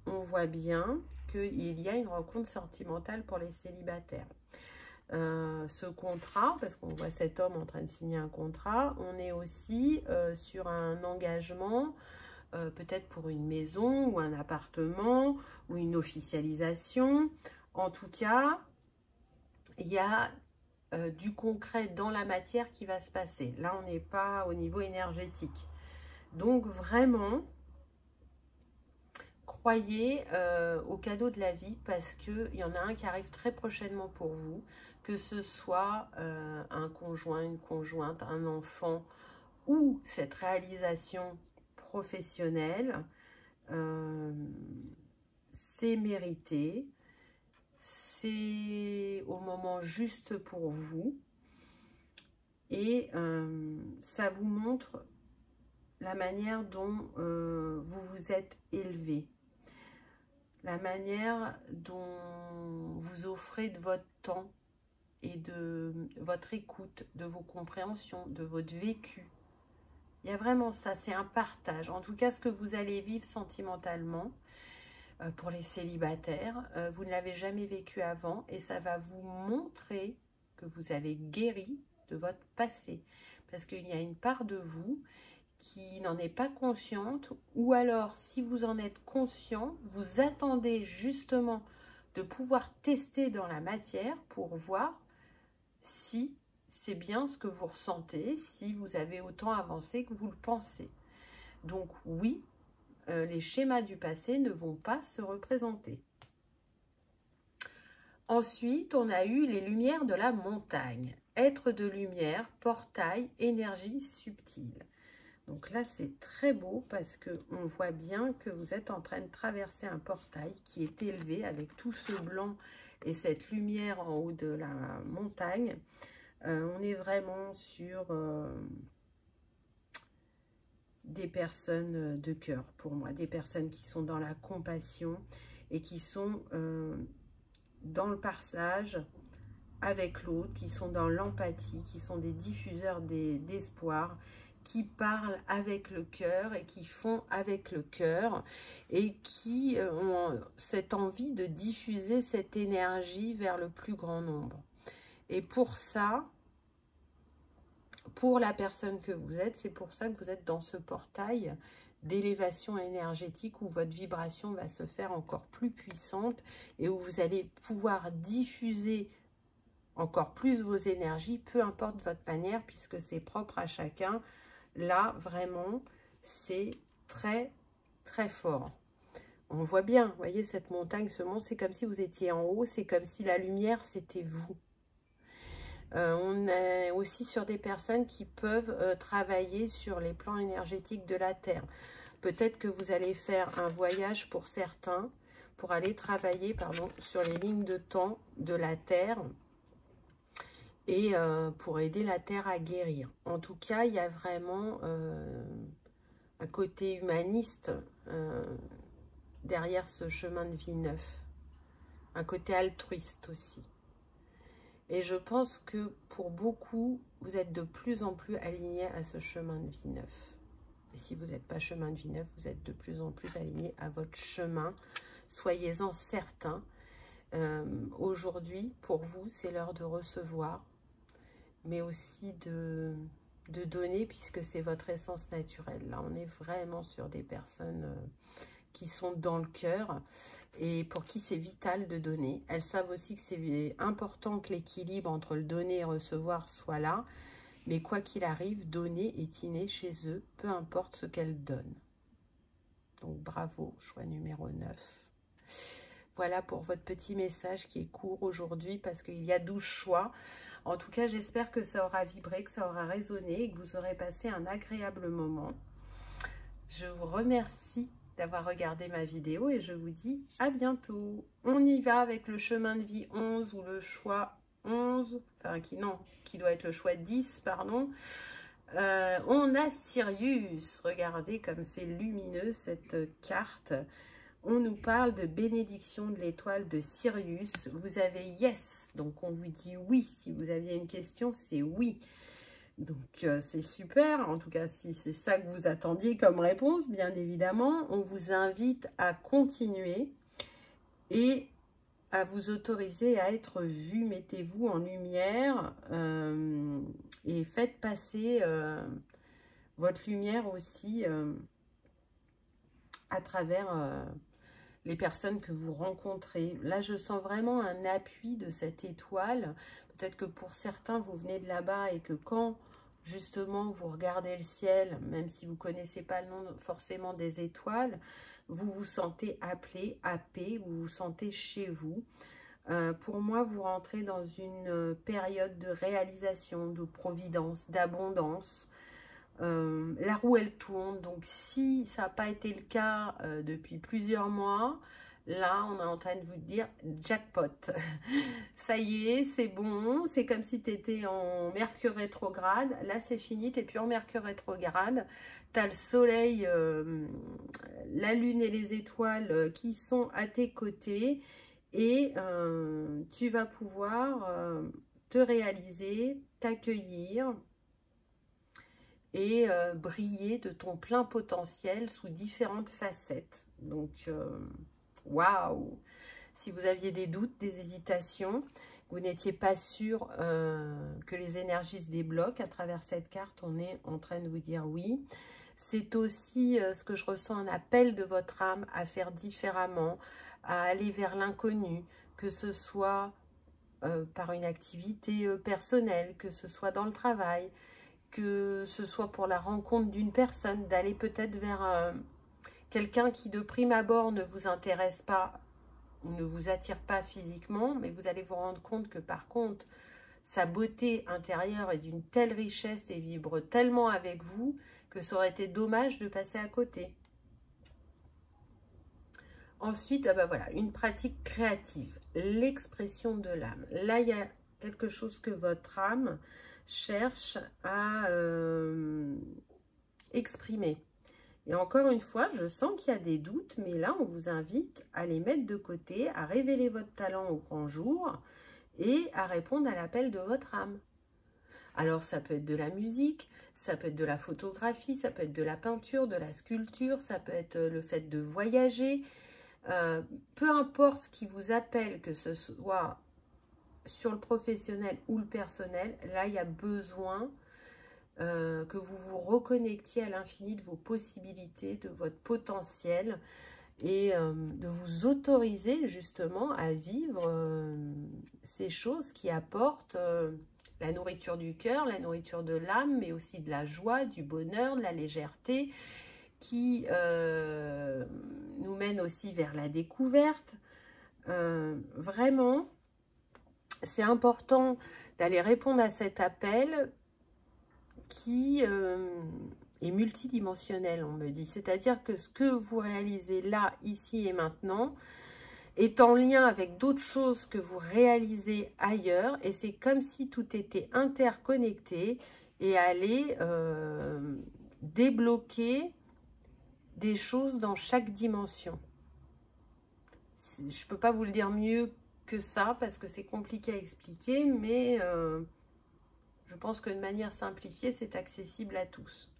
on voit bien qu'il y a une rencontre sentimentale pour les célibataires. Ce contrat, parce qu'on voit cet homme en train de signer un contrat, on est aussi sur un engagement, peut-être pour une maison ou un appartement ou une officialisation. En tout cas, il y a du concret dans la matière qui va se passer. Là, on n'est pas au niveau énergétique. Donc, vraiment, croyez au cadeau de la vie, parce qu'il y en a un qui arrive très prochainement pour vous, que ce soit un conjoint, une conjointe, un enfant, ou cette réalisation professionnelle. C'est mérité. C'est au moment juste pour vous, et ça vous montre la manière dont vous vous êtes élevé, la manière dont vous offrez de votre temps et de votre écoute, de vos compréhensions, de votre vécu. Il y a vraiment ça, c'est un partage. En tout cas, ce que vous allez vivre sentimentalement, pour les célibataires, vous ne l'avez jamais vécu avant, et ça va vous montrer que vous avez guéri de votre passé, parce qu'il y a une part de vous qui n'en est pas consciente, ou alors si vous en êtes conscient, vous attendez justement de pouvoir tester dans la matière pour voir si c'est bien ce que vous ressentez, si vous avez autant avancé que vous le pensez. Donc oui, les schémas du passé ne vont pas se représenter. Ensuite, on a eu les lumières de la montagne. Être de lumière, portail, énergie subtile. Donc là, c'est très beau, parce qu'on voit bien que vous êtes en train de traverser un portail qui est élevé avec tout ce blanc et cette lumière en haut de la montagne. On est vraiment sur des personnes de cœur, pour moi, des personnes qui sont dans la compassion et qui sont dans le partage avec l'autre, qui sont dans l'empathie, qui sont des diffuseurs d'espoir, qui parlent avec le cœur et qui font avec le cœur, et qui ont cette envie de diffuser cette énergie vers le plus grand nombre. Et pour ça, pour la personne que vous êtes, c'est pour ça que vous êtes dans ce portail d'élévation énergétique où votre vibration va se faire encore plus puissante et où vous allez pouvoir diffuser encore plus vos énergies, peu importe votre manière, puisque c'est propre à chacun. Là, vraiment, c'est très, très fort. On voit bien, vous voyez, cette montagne, ce mont, c'est comme si vous étiez en haut, c'est comme si la lumière, c'était vous. On est aussi sur des personnes qui peuvent travailler sur les plans énergétiques de la Terre. Peut-être que vous allez faire un voyage pour certains, pour aller travailler, pardon, sur les lignes de temps de la Terre, et pour aider la Terre à guérir. En tout cas, il y a vraiment un côté humaniste derrière ce chemin de vie neuf. Un côté altruiste aussi. Et je pense que pour beaucoup, vous êtes de plus en plus aligné à ce chemin de vie neuf. Et si vous n'êtes pas chemin de vie neuf, vous êtes de plus en plus aligné à votre chemin. Soyez-en certains. Aujourd'hui, pour vous, c'est l'heure de recevoir, mais aussi de donner, puisque c'est votre essence naturelle. Là, on est vraiment sur des personnes qui sont dans le cœur et pour qui c'est vital de donner. Elles savent aussi que c'est important que l'équilibre entre le donner et recevoir soit là, mais quoi qu'il arrive, donner est inné chez eux, peu importe ce qu'elles donnent. Donc bravo, choix numéro 9. Voilà pour votre petit message qui est court aujourd'hui parce qu'il y a 12 choix. En tout cas, j'espère que ça aura vibré, que ça aura résonné et que vous aurez passé un agréable moment. Je vous remercie d'avoir regardé ma vidéo et je vous dis à bientôt. On y va avec le chemin de vie 11 ou le choix 11, enfin qui doit être le choix 10, pardon. On a Sirius, regardez comme c'est lumineux cette carte. On nous parle de bénédiction de l'étoile de Sirius. Vous avez yes, donc on vous dit oui. Si vous aviez une question, c'est oui. Donc c'est super, en tout cas si c'est ça que vous attendiez comme réponse, bien évidemment. On vous invite à continuer et à vous autoriser à être vu. Mettez-vous en lumière et faites passer votre lumière aussi à travers les personnes que vous rencontrez. Là, je sens vraiment un appui de cette étoile. Peut-être que pour certains, vous venez de là-bas et que quand, justement, vous regardez le ciel, même si vous ne connaissez pas le nom forcément des étoiles, vous vous sentez appelé, happé, vous vous sentez chez vous. Pour moi, vous rentrez dans une période de réalisation, de providence, d'abondance. La roue elle tourne, donc si ça n'a pas été le cas depuis plusieurs mois, là on est en train de vous dire jackpot. Ça y est, c'est bon, c'est comme si tu étais en Mercure rétrograde, là c'est fini, tu n'es plus en Mercure rétrograde, tu as le soleil, la lune et les étoiles qui sont à tes côtés et tu vas pouvoir te réaliser, t'accueillir et briller de ton plein potentiel sous différentes facettes. Donc, waouh! Si vous aviez des doutes, des hésitations, vous n'étiez pas sûr que les énergies se débloquent à travers cette carte, on est en train de vous dire oui. C'est aussi ce que je ressens, un appel de votre âme à faire différemment, à aller vers l'inconnu, que ce soit par une activité personnelle, que ce soit dans le travail, que ce soit pour la rencontre d'une personne, d'aller peut-être vers quelqu'un qui de prime abord ne vous intéresse pas ou ne vous attire pas physiquement, mais vous allez vous rendre compte que par contre, sa beauté intérieure est d'une telle richesse et vibre tellement avec vous que ça aurait été dommage de passer à côté. Ensuite, ah ben voilà, une pratique créative, l'expression de l'âme. Là, il y a quelque chose que votre âme cherche à exprimer. Et encore une fois, je sens qu'il y a des doutes, mais là, on vous invite à les mettre de côté, à révéler votre talent au grand jour et à répondre à l'appel de votre âme. Alors, ça peut être de la musique, ça peut être de la photographie, ça peut être de la peinture, de la sculpture, ça peut être le fait de voyager. Peu importe ce qui vous appelle, que ce soit sur le professionnel ou le personnel, là, il y a besoin que vous vous reconnectiez à l'infini de vos possibilités, de votre potentiel et de vous autoriser justement à vivre ces choses qui apportent la nourriture du cœur, la nourriture de l'âme, mais aussi de la joie, du bonheur, de la légèreté, qui nous mène aussi vers la découverte. Vraiment, c'est important d'aller répondre à cet appel qui est multidimensionnel, on me dit. C'est-à-dire que ce que vous réalisez là, ici et maintenant, est en lien avec d'autres choses que vous réalisez ailleurs. Et c'est comme si tout était interconnecté et allait débloquer des choses dans chaque dimension. Je ne peux pas vous le dire mieux que ça parce que c'est compliqué à expliquer, mais Je pense que de manière simplifiée, c'est accessible à tous.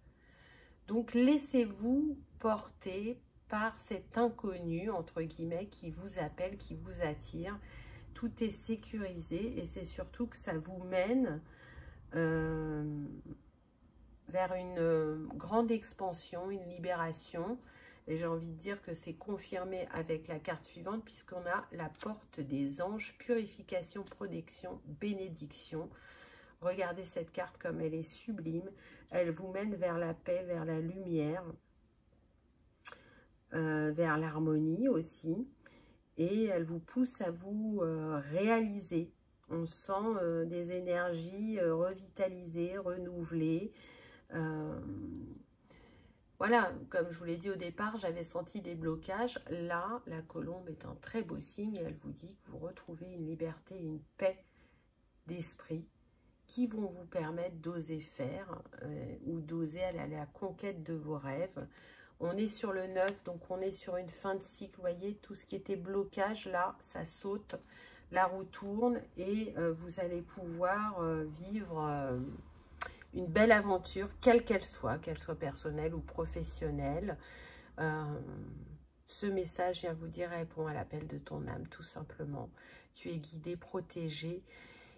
Donc, laissez-vous porter par cet inconnu, entre guillemets, qui vous appelle, qui vous attire. Tout est sécurisé et c'est surtout que ça vous mène vers une grande expansion, une libération. Et j'ai envie de dire que c'est confirmé avec la carte suivante puisqu'on a la porte des anges, purification, protection, bénédiction. Regardez cette carte comme elle est sublime. Elle vous mène vers la paix, vers la lumière, vers l'harmonie aussi. Et elle vous pousse à vous réaliser. On sent des énergies revitalisées, renouvelées. Voilà, comme je vous l'ai dit au départ, j'avais senti des blocages. Là, la colombe est un très beau signe. Et elle vous dit que vous retrouvez une liberté, une paix d'esprit qui vont vous permettre d'oser faire ou d'oser aller à la conquête de vos rêves. On est sur le 9, donc on est sur une fin de cycle. Vous voyez, tout ce qui était blocage, là, ça saute. La roue tourne et vous allez pouvoir vivre une belle aventure, quelle qu'elle soit personnelle ou professionnelle. Ce message vient vous dire, réponds à l'appel de ton âme, tout simplement. Tu es guidé, protégé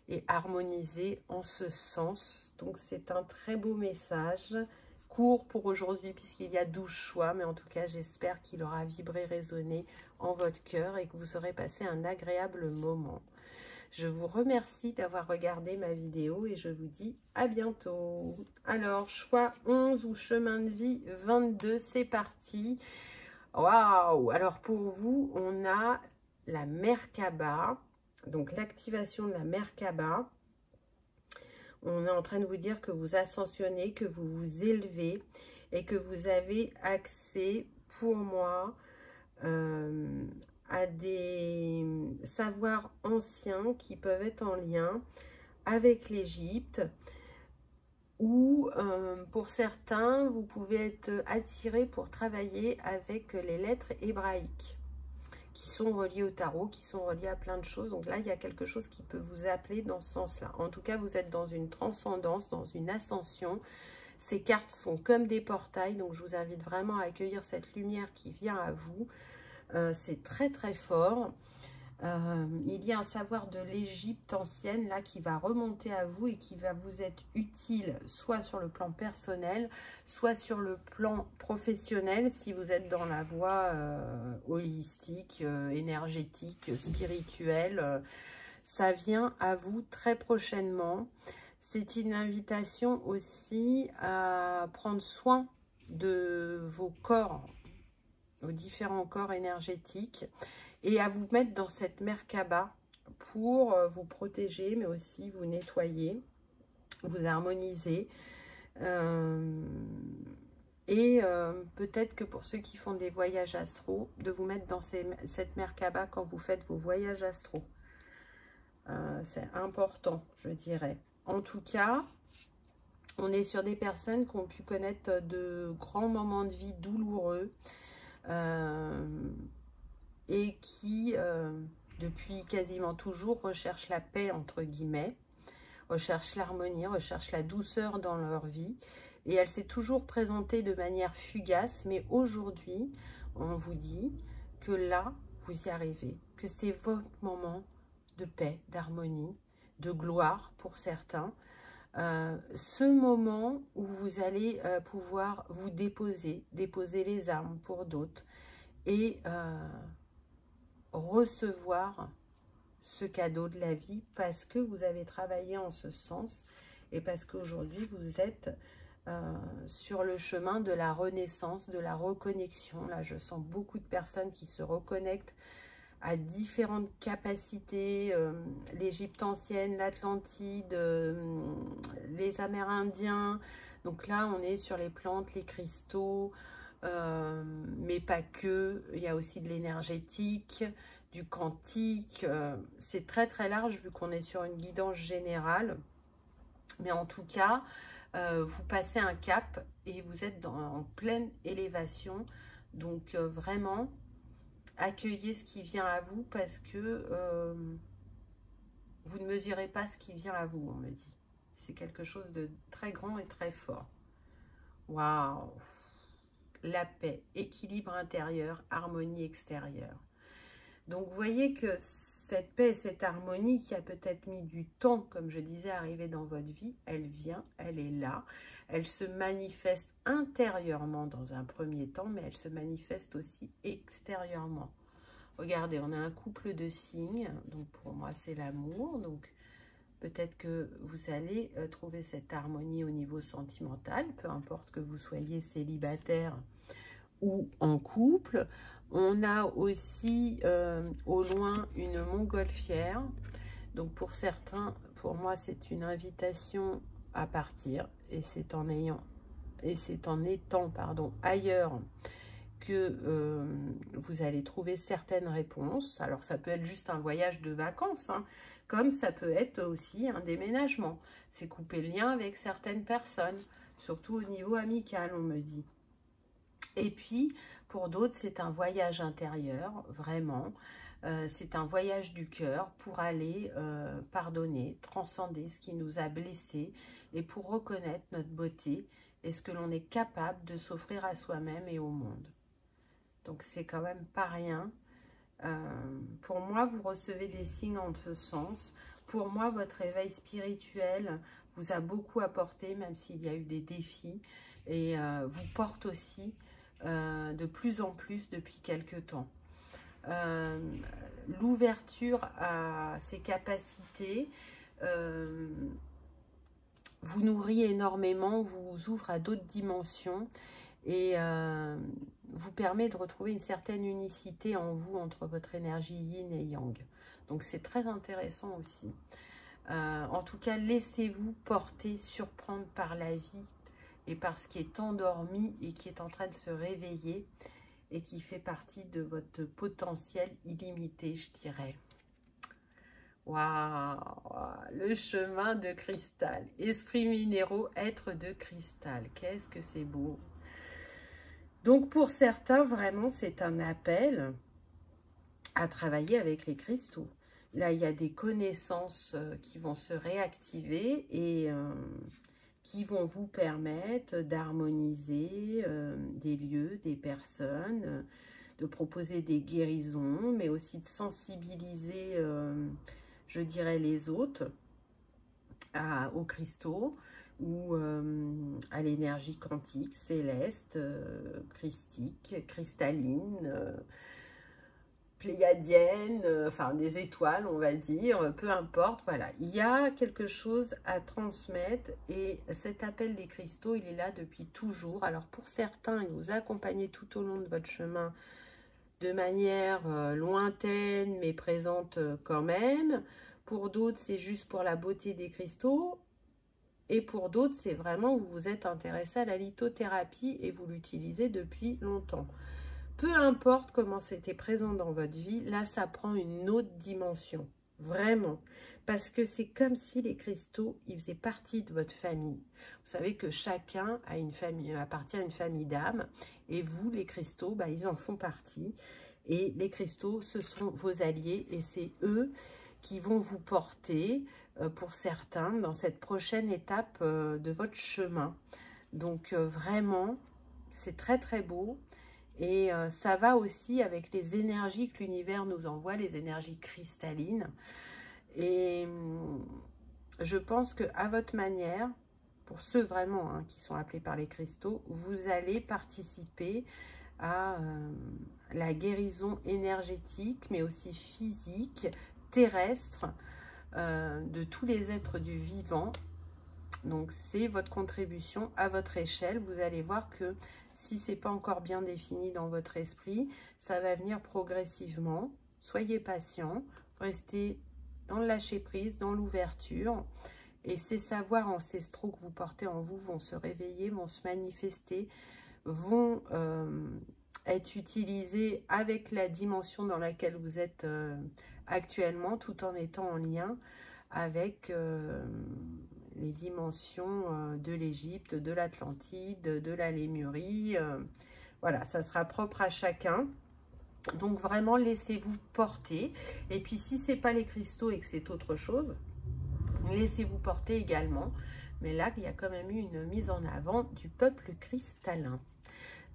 et harmonisé en ce sens. Donc, c'est un très beau message. Court pour aujourd'hui puisqu'il y a 12 choix, mais en tout cas j'espère qu'il aura vibré, résonné en votre cœur et que vous aurez passé un agréable moment. Je vous remercie d'avoir regardé ma vidéo et je vous dis à bientôt. Alors, choix 11 ou chemin de vie 22, c'est parti. Waouh! Alors pour vous, on a la Merkaba, donc l'activation de la Merkaba. On est en train de vous dire que vous ascensionnez, que vous vous élevez et que vous avez accès, pour moi, à des savoirs anciens qui peuvent être en lien avec l'Égypte ou pour certains, vous pouvez être attiré pour travailler avec les lettres hébraïques qui sont reliées au tarot, qui sont reliées à plein de choses. Donc là, il y a quelque chose qui peut vous appeler dans ce sens-là. En tout cas, vous êtes dans une transcendance, dans une ascension. Ces cartes sont comme des portails, donc je vous invite vraiment à accueillir cette lumière qui vient à vous. C'est très très fort. Il y a un savoir de l'Égypte ancienne là qui va remonter à vous et qui va vous être utile soit sur le plan personnel, soit sur le plan professionnel si vous êtes dans la voie holistique, énergétique, spirituelle. Ça vient à vous très prochainement. C'est une invitation aussi à prendre soin de vos corps, vos différents corps énergétiques, et à vous mettre dans cette Merkaba pour vous protéger, mais aussi vous nettoyer, vous harmoniser. Peut-être que pour ceux qui font des voyages astro, de vous mettre dans cette Merkaba quand vous faites vos voyages astro. C'est important, je dirais. En tout cas, on est sur des personnes qui ont pu connaître de grands moments de vie douloureux, et qui, depuis quasiment toujours, recherchent la paix, entre guillemets, recherchent l'harmonie, recherchent la douceur dans leur vie. Et elle s'est toujours présentée de manière fugace, mais aujourd'hui, on vous dit que là, vous y arrivez, que c'est votre moment de paix, d'harmonie, de gloire pour certains. Ce moment où vous allez pouvoir vous déposer les armes pour d'autres et recevoir ce cadeau de la vie parce que vous avez travaillé en ce sens et parce qu'aujourd'hui vous êtes sur le chemin de la renaissance, de la reconnexion. Là, je sens beaucoup de personnes qui se reconnectent à différentes capacités, l'Égypte ancienne, l'Atlantide, les Amérindiens. Donc là, on est sur les plantes, les cristaux, mais pas que. Il y a aussi de l'énergétique, du quantique. C'est très très large vu qu'on est sur une guidance générale. Mais en tout cas, vous passez un cap et vous êtes en pleine élévation. Donc vraiment, accueillez ce qui vient à vous parce que vous ne mesurez pas ce qui vient à vous, on me dit. c'est quelque chose de très grand et très fort. Waouh! La paix, équilibre intérieur, harmonie extérieure. Donc, vous voyez que cette paix, cette harmonie qui a peut-être mis du temps, comme je disais, à arriver dans votre vie, elle vient, elle est là. Elle se manifeste intérieurement dans un premier temps, mais elle se manifeste aussi extérieurement. Regardez, on a un couple de signes, donc pour moi c'est l'amour, donc peut-être que vous allez trouver cette harmonie au niveau sentimental, peu importe que vous soyez célibataire ou en couple. On a aussi au loin une montgolfière, donc pour certains, pour moi c'est une invitation à partir, et c'est en étant ailleurs que vous allez trouver certaines réponses. Alors ça peut être juste un voyage de vacances, hein, comme ça peut être aussi un déménagement. C'est couper le lien avec certaines personnes, surtout au niveau amical, on me dit. Et puis, pour d'autres, c'est un voyage intérieur, vraiment. C'est un voyage du cœur pour aller pardonner, transcender ce qui nous a blessés et pour reconnaître notre beauté et ce que l'on est capable de s'offrir à soi-même et au monde. Donc, c'est quand même pas rien. Pour moi, vous recevez des signes en ce sens. Pour moi, votre éveil spirituel vous a beaucoup apporté, même s'il y a eu des défis, et vous porte aussi de plus en plus depuis quelque temps. L'ouverture à ses capacités vous nourrit énormément, vous ouvre à d'autres dimensions et vous permet de retrouver une certaine unicité en vous entre votre énergie yin et yang. Donc c'est très intéressant aussi. En tout cas, laissez-vous porter, surprendre par la vie et par ce qui est endormi et qui est en train de se réveiller et qui fait partie de votre potentiel illimité, je dirais. Waouh! Le chemin de cristal. Esprits minéraux, être de cristal. Qu'est-ce que c'est beau! Donc, pour certains, vraiment, c'est un appel à travailler avec les cristaux. Là, il y a des connaissances qui vont se réactiver et qui vont vous permettre d'harmoniser des lieux, des personnes, de proposer des guérisons, mais aussi de sensibiliser, je dirais, les autres aux cristaux ou à l'énergie quantique, céleste, christique, cristalline, pléiadienne, enfin des étoiles, on va dire, peu importe, voilà. Il y a quelque chose à transmettre et cet appel des cristaux, il est là depuis toujours. Alors pour certains, il vous accompagne tout au long de votre chemin de manière lointaine, mais présente quand même. Pour d'autres, c'est juste pour la beauté des cristaux. Et pour d'autres, c'est vraiment, vous vous êtes intéressé à la lithothérapie et vous l'utilisez depuis longtemps. Peu importe comment c'était présent dans votre vie, là, ça prend une autre dimension, vraiment. Parce que c'est comme si les cristaux, ils faisaient partie de votre famille. Vous savez que chacun a une famille, appartient à une famille d'âmes. Et vous, les cristaux, bah, ils en font partie. Et les cristaux, ce sont vos alliés. Et c'est eux qui vont vous porter, pour certains, dans cette prochaine étape de votre chemin. Donc, vraiment, c'est très, très beau. Et ça va aussi avec les énergies que l'univers nous envoie, les énergies cristallines. Et je pense qu'à votre manière, pour ceux vraiment qui sont appelés par les cristaux, vous allez participer à la guérison énergétique, mais aussi physique, terrestre, de tous les êtres du vivant. Donc, c'est votre contribution à votre échelle. Vous allez voir que si ce n'est pas encore bien défini dans votre esprit, ça va venir progressivement. Soyez patient, restez dans le lâcher-prise, dans l'ouverture. Et ces savoirs ancestraux que vous portez en vous vont se réveiller, vont se manifester, vont être utilisés avec la dimension dans laquelle vous êtes actuellement, tout en étant en lien avec les dimensions de l'Égypte, de l'Atlantide, de la Lémurie. Voilà, ça sera propre à chacun. Donc vraiment, laissez-vous porter. Et puis si ce n'est pas les cristaux et que c'est autre chose, laissez-vous porter également mais là, il y a quand même eu une mise en avant du peuple cristallin.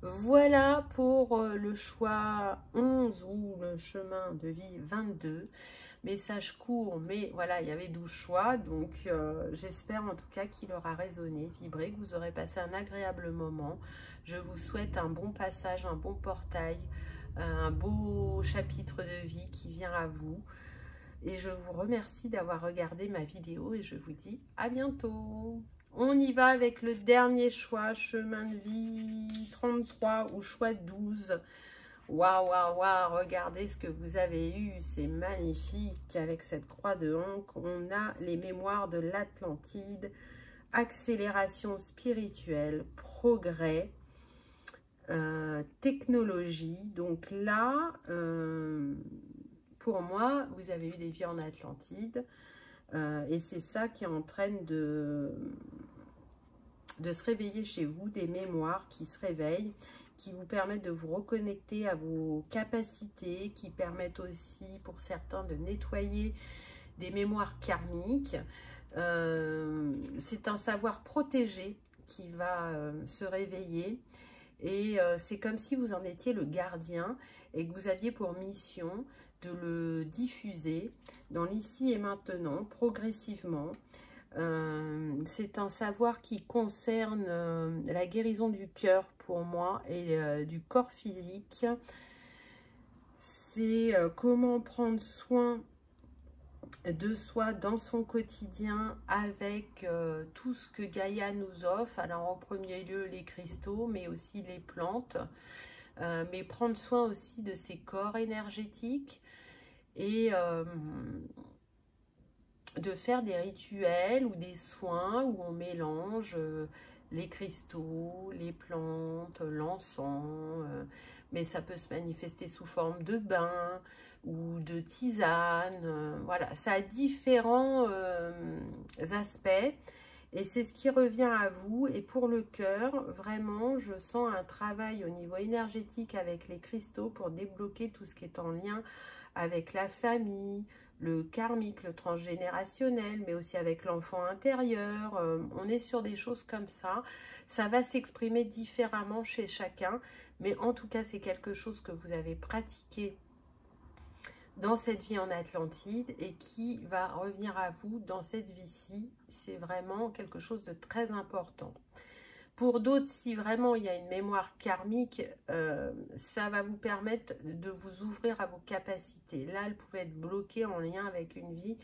Voilà pour le choix 11 ou le chemin de vie 22. Message court, mais voilà, il y avait 12 choix. Donc, j'espère en tout cas qu'il aura résonné, vibré, que vous aurez passé un agréable moment. Je vous souhaite un bon passage, un bon portail, un beau chapitre de vie qui vient à vous. Et je vous remercie d'avoir regardé ma vidéo et je vous dis à bientôt. On y va avec le dernier choix, chemin de vie 33 ou choix 12. Waouh, waouh, waouh, regardez ce que vous avez eu, c'est magnifique. Avec cette croix de Ankh, on a les mémoires de l'Atlantide, accélération spirituelle, progrès, technologie. Donc là, pour moi, vous avez eu des vies en Atlantide et c'est ça qui est en train de se réveiller chez vous, des mémoires qui se réveillent, qui vous permettent de vous reconnecter à vos capacités, qui permettent aussi pour certains de nettoyer des mémoires karmiques. C'est un savoir protégé qui va se réveiller et c'est comme si vous en étiez le gardien et que vous aviez pour mission de le diffuser dans l'ici et maintenant, progressivement. C'est un savoir qui concerne la guérison du cœur pour moi et du corps physique. C'est comment prendre soin de soi dans son quotidien avec tout ce que Gaïa nous offre. Alors en premier lieu les cristaux, mais aussi les plantes. Mais prendre soin aussi de ses corps énergétiques et de faire des rituels ou des soins où on mélange les cristaux, les plantes, l'encens, mais ça peut se manifester sous forme de bain ou de tisane. Voilà, ça a différents aspects et c'est ce qui revient à vous. Et pour le cœur, vraiment, je sens un travail au niveau énergétique avec les cristaux pour débloquer tout ce qui est en lien avec la famille, le karmique, le transgénérationnel, mais aussi avec l'enfant intérieur. On est sur des choses comme ça. Ça va s'exprimer différemment chez chacun, mais en tout cas, c'est quelque chose que vous avez pratiqué dans cette vie en Atlantide et qui va revenir à vous dans cette vie-ci. C'est vraiment quelque chose de très important. Pour d'autres, si vraiment il y a une mémoire karmique, ça va vous permettre de vous ouvrir à vos capacités. Là, elle pouvait être bloquée en lien avec une vie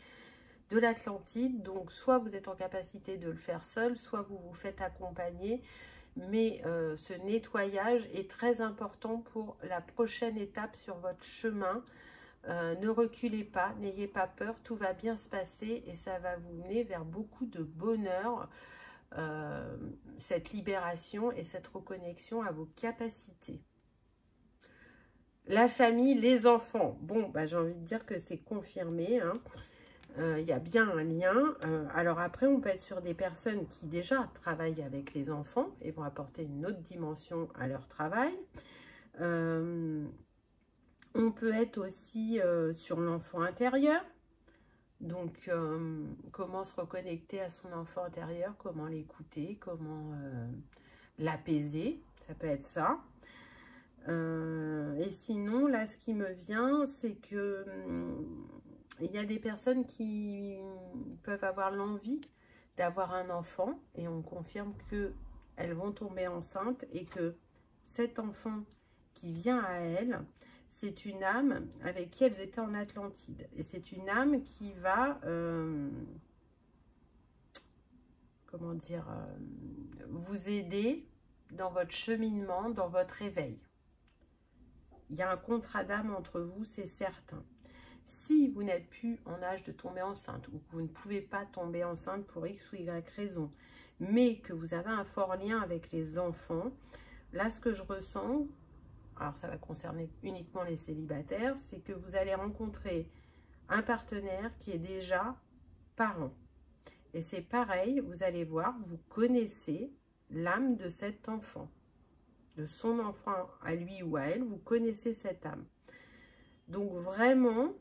de l'Atlantide. Donc, soit vous êtes en capacité de le faire seul, soit vous vous faites accompagner. Mais ce nettoyage est très important pour la prochaine étape sur votre chemin. Ne reculez pas, n'ayez pas peur, tout va bien se passer et ça va vous mener vers beaucoup de bonheur. Cette libération et cette reconnexion à vos capacités. La famille, les enfants. Bon, bah, j'ai envie de dire que c'est confirmé. Hein. Y a bien un lien. Alors après, on peut être sur des personnes qui déjà travaillent avec les enfants et vont apporter une autre dimension à leur travail. On peut être aussi sur l'enfant intérieur. Donc, comment se reconnecter à son enfant intérieur, comment l'écouter, comment l'apaiser, ça peut être ça. Et sinon, là, ce qui me vient, c'est que il y a des personnes qui peuvent avoir l'envie d'avoir un enfant et on confirme qu'elles vont tomber enceintes et que cet enfant qui vient à elles, c'est une âme avec qui elles étaient en Atlantide. Et c'est une âme qui va, comment dire, vous aider dans votre cheminement, dans votre éveil. Il y a un contrat d'âme entre vous, c'est certain. Si vous n'êtes plus en âge de tomber enceinte ou que vous ne pouvez pas tomber enceinte pour X ou Y raison, mais que vous avez un fort lien avec les enfants, là, ce que je ressens, alors ça va concerner uniquement les célibataires, c'est que vous allez rencontrer un partenaire qui est déjà parent. Et c'est pareil, vous allez voir, vous connaissez l'âme de cet enfant, de son enfant à lui ou à elle, vous connaissez cette âme. Donc vraiment,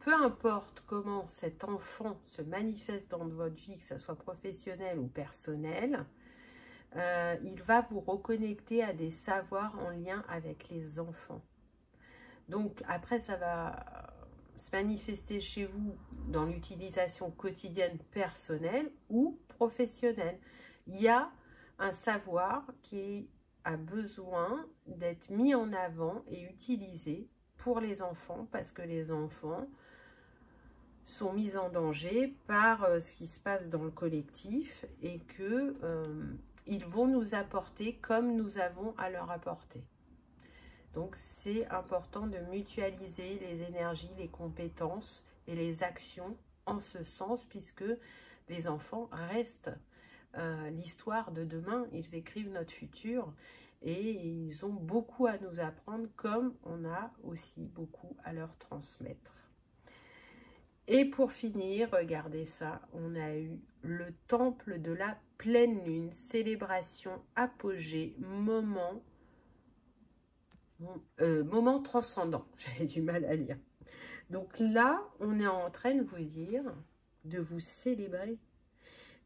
peu importe comment cet enfant se manifeste dans votre vie, que ce soit professionnel ou personnel, il va vous reconnecter à des savoirs en lien avec les enfants. Donc après, ça va se manifester chez vous dans l'utilisation quotidienne personnelle ou professionnelle. Il y a un savoir qui a besoin d'être mis en avant et utilisé pour les enfants, parce que les enfants sont mis en danger par ce qui se passe dans le collectif et que ils vont nous apporter comme nous avons à leur apporter. Donc c'est important de mutualiser les énergies, les compétences et les actions en ce sens, puisque les enfants restent l'histoire de demain, ils écrivent notre futur et ils ont beaucoup à nous apprendre, comme on a aussi beaucoup à leur transmettre. Et pour finir, regardez ça, on a eu le temple de la pleine lune, célébration, apogée, moment transcendant. J'avais du mal à lire. Donc là, on est en train de vous dire de vous célébrer,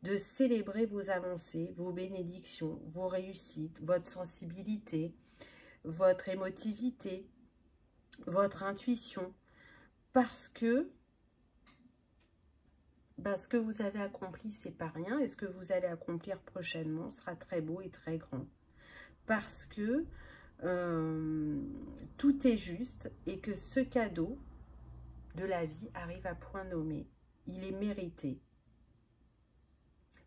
de célébrer vos avancées, vos bénédictions, vos réussites, votre sensibilité, votre émotivité, votre intuition, parce que ce que vous avez accompli, c'est pas rien, et ce que vous allez accomplir prochainement sera très beau et très grand. Parce que tout est juste et que ce cadeau de la vie arrive à point nommé. Il est mérité.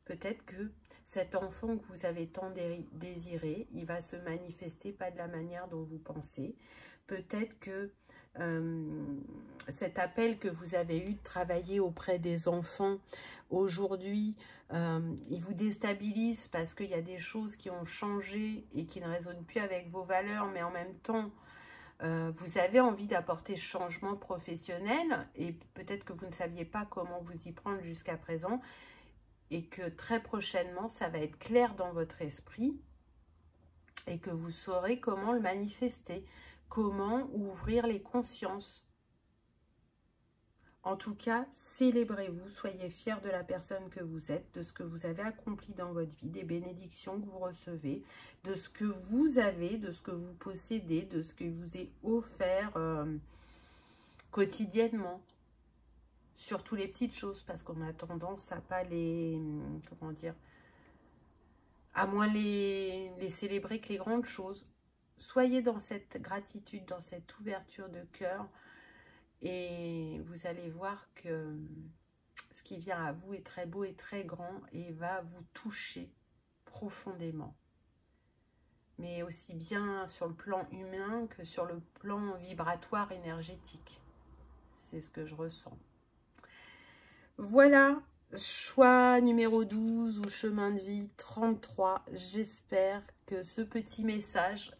Peut-être que cet enfant que vous avez tant désiré, il va se manifester pas de la manière dont vous pensez. Peut-être que cet appel que vous avez eu de travailler auprès des enfants aujourd'hui, il vous déstabilise parce qu'il y a des choses qui ont changé et qui ne résonnent plus avec vos valeurs, mais en même temps, vous avez envie d'apporter changement professionnel et peut-être que vous ne saviez pas comment vous y prendre jusqu'à présent et que très prochainement, ça va être clair dans votre esprit et que vous saurez comment le manifester, comment ouvrir les consciences. En tout cas, célébrez-vous, soyez fiers de la personne que vous êtes, de ce que vous avez accompli dans votre vie, des bénédictions que vous recevez, de ce que vous avez, de ce que vous possédez, de ce qui vous est offert quotidiennement. Surtout les petites choses, parce qu'on a tendance à pas les, comment dire, à moins les célébrer que les grandes choses. Soyez dans cette gratitude, dans cette ouverture de cœur, et vous allez voir que ce qui vient à vous est très beau et très grand et va vous toucher profondément. Mais aussi bien sur le plan humain que sur le plan vibratoire énergétique. C'est ce que je ressens. Voilà, choix numéro 12 ou chemin de vie 33. J'espère que ce petit message,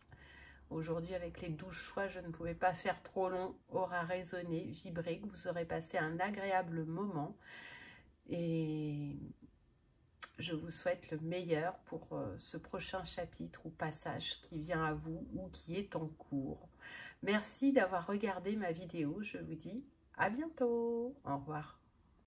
aujourd'hui avec les 12 choix, je ne pouvais pas faire trop long, aura résonné, vibré, que vous aurez passé un agréable moment. Et je vous souhaite le meilleur pour ce prochain chapitre ou passage qui vient à vous ou qui est en cours. Merci d'avoir regardé ma vidéo. Je vous dis à bientôt. Au revoir.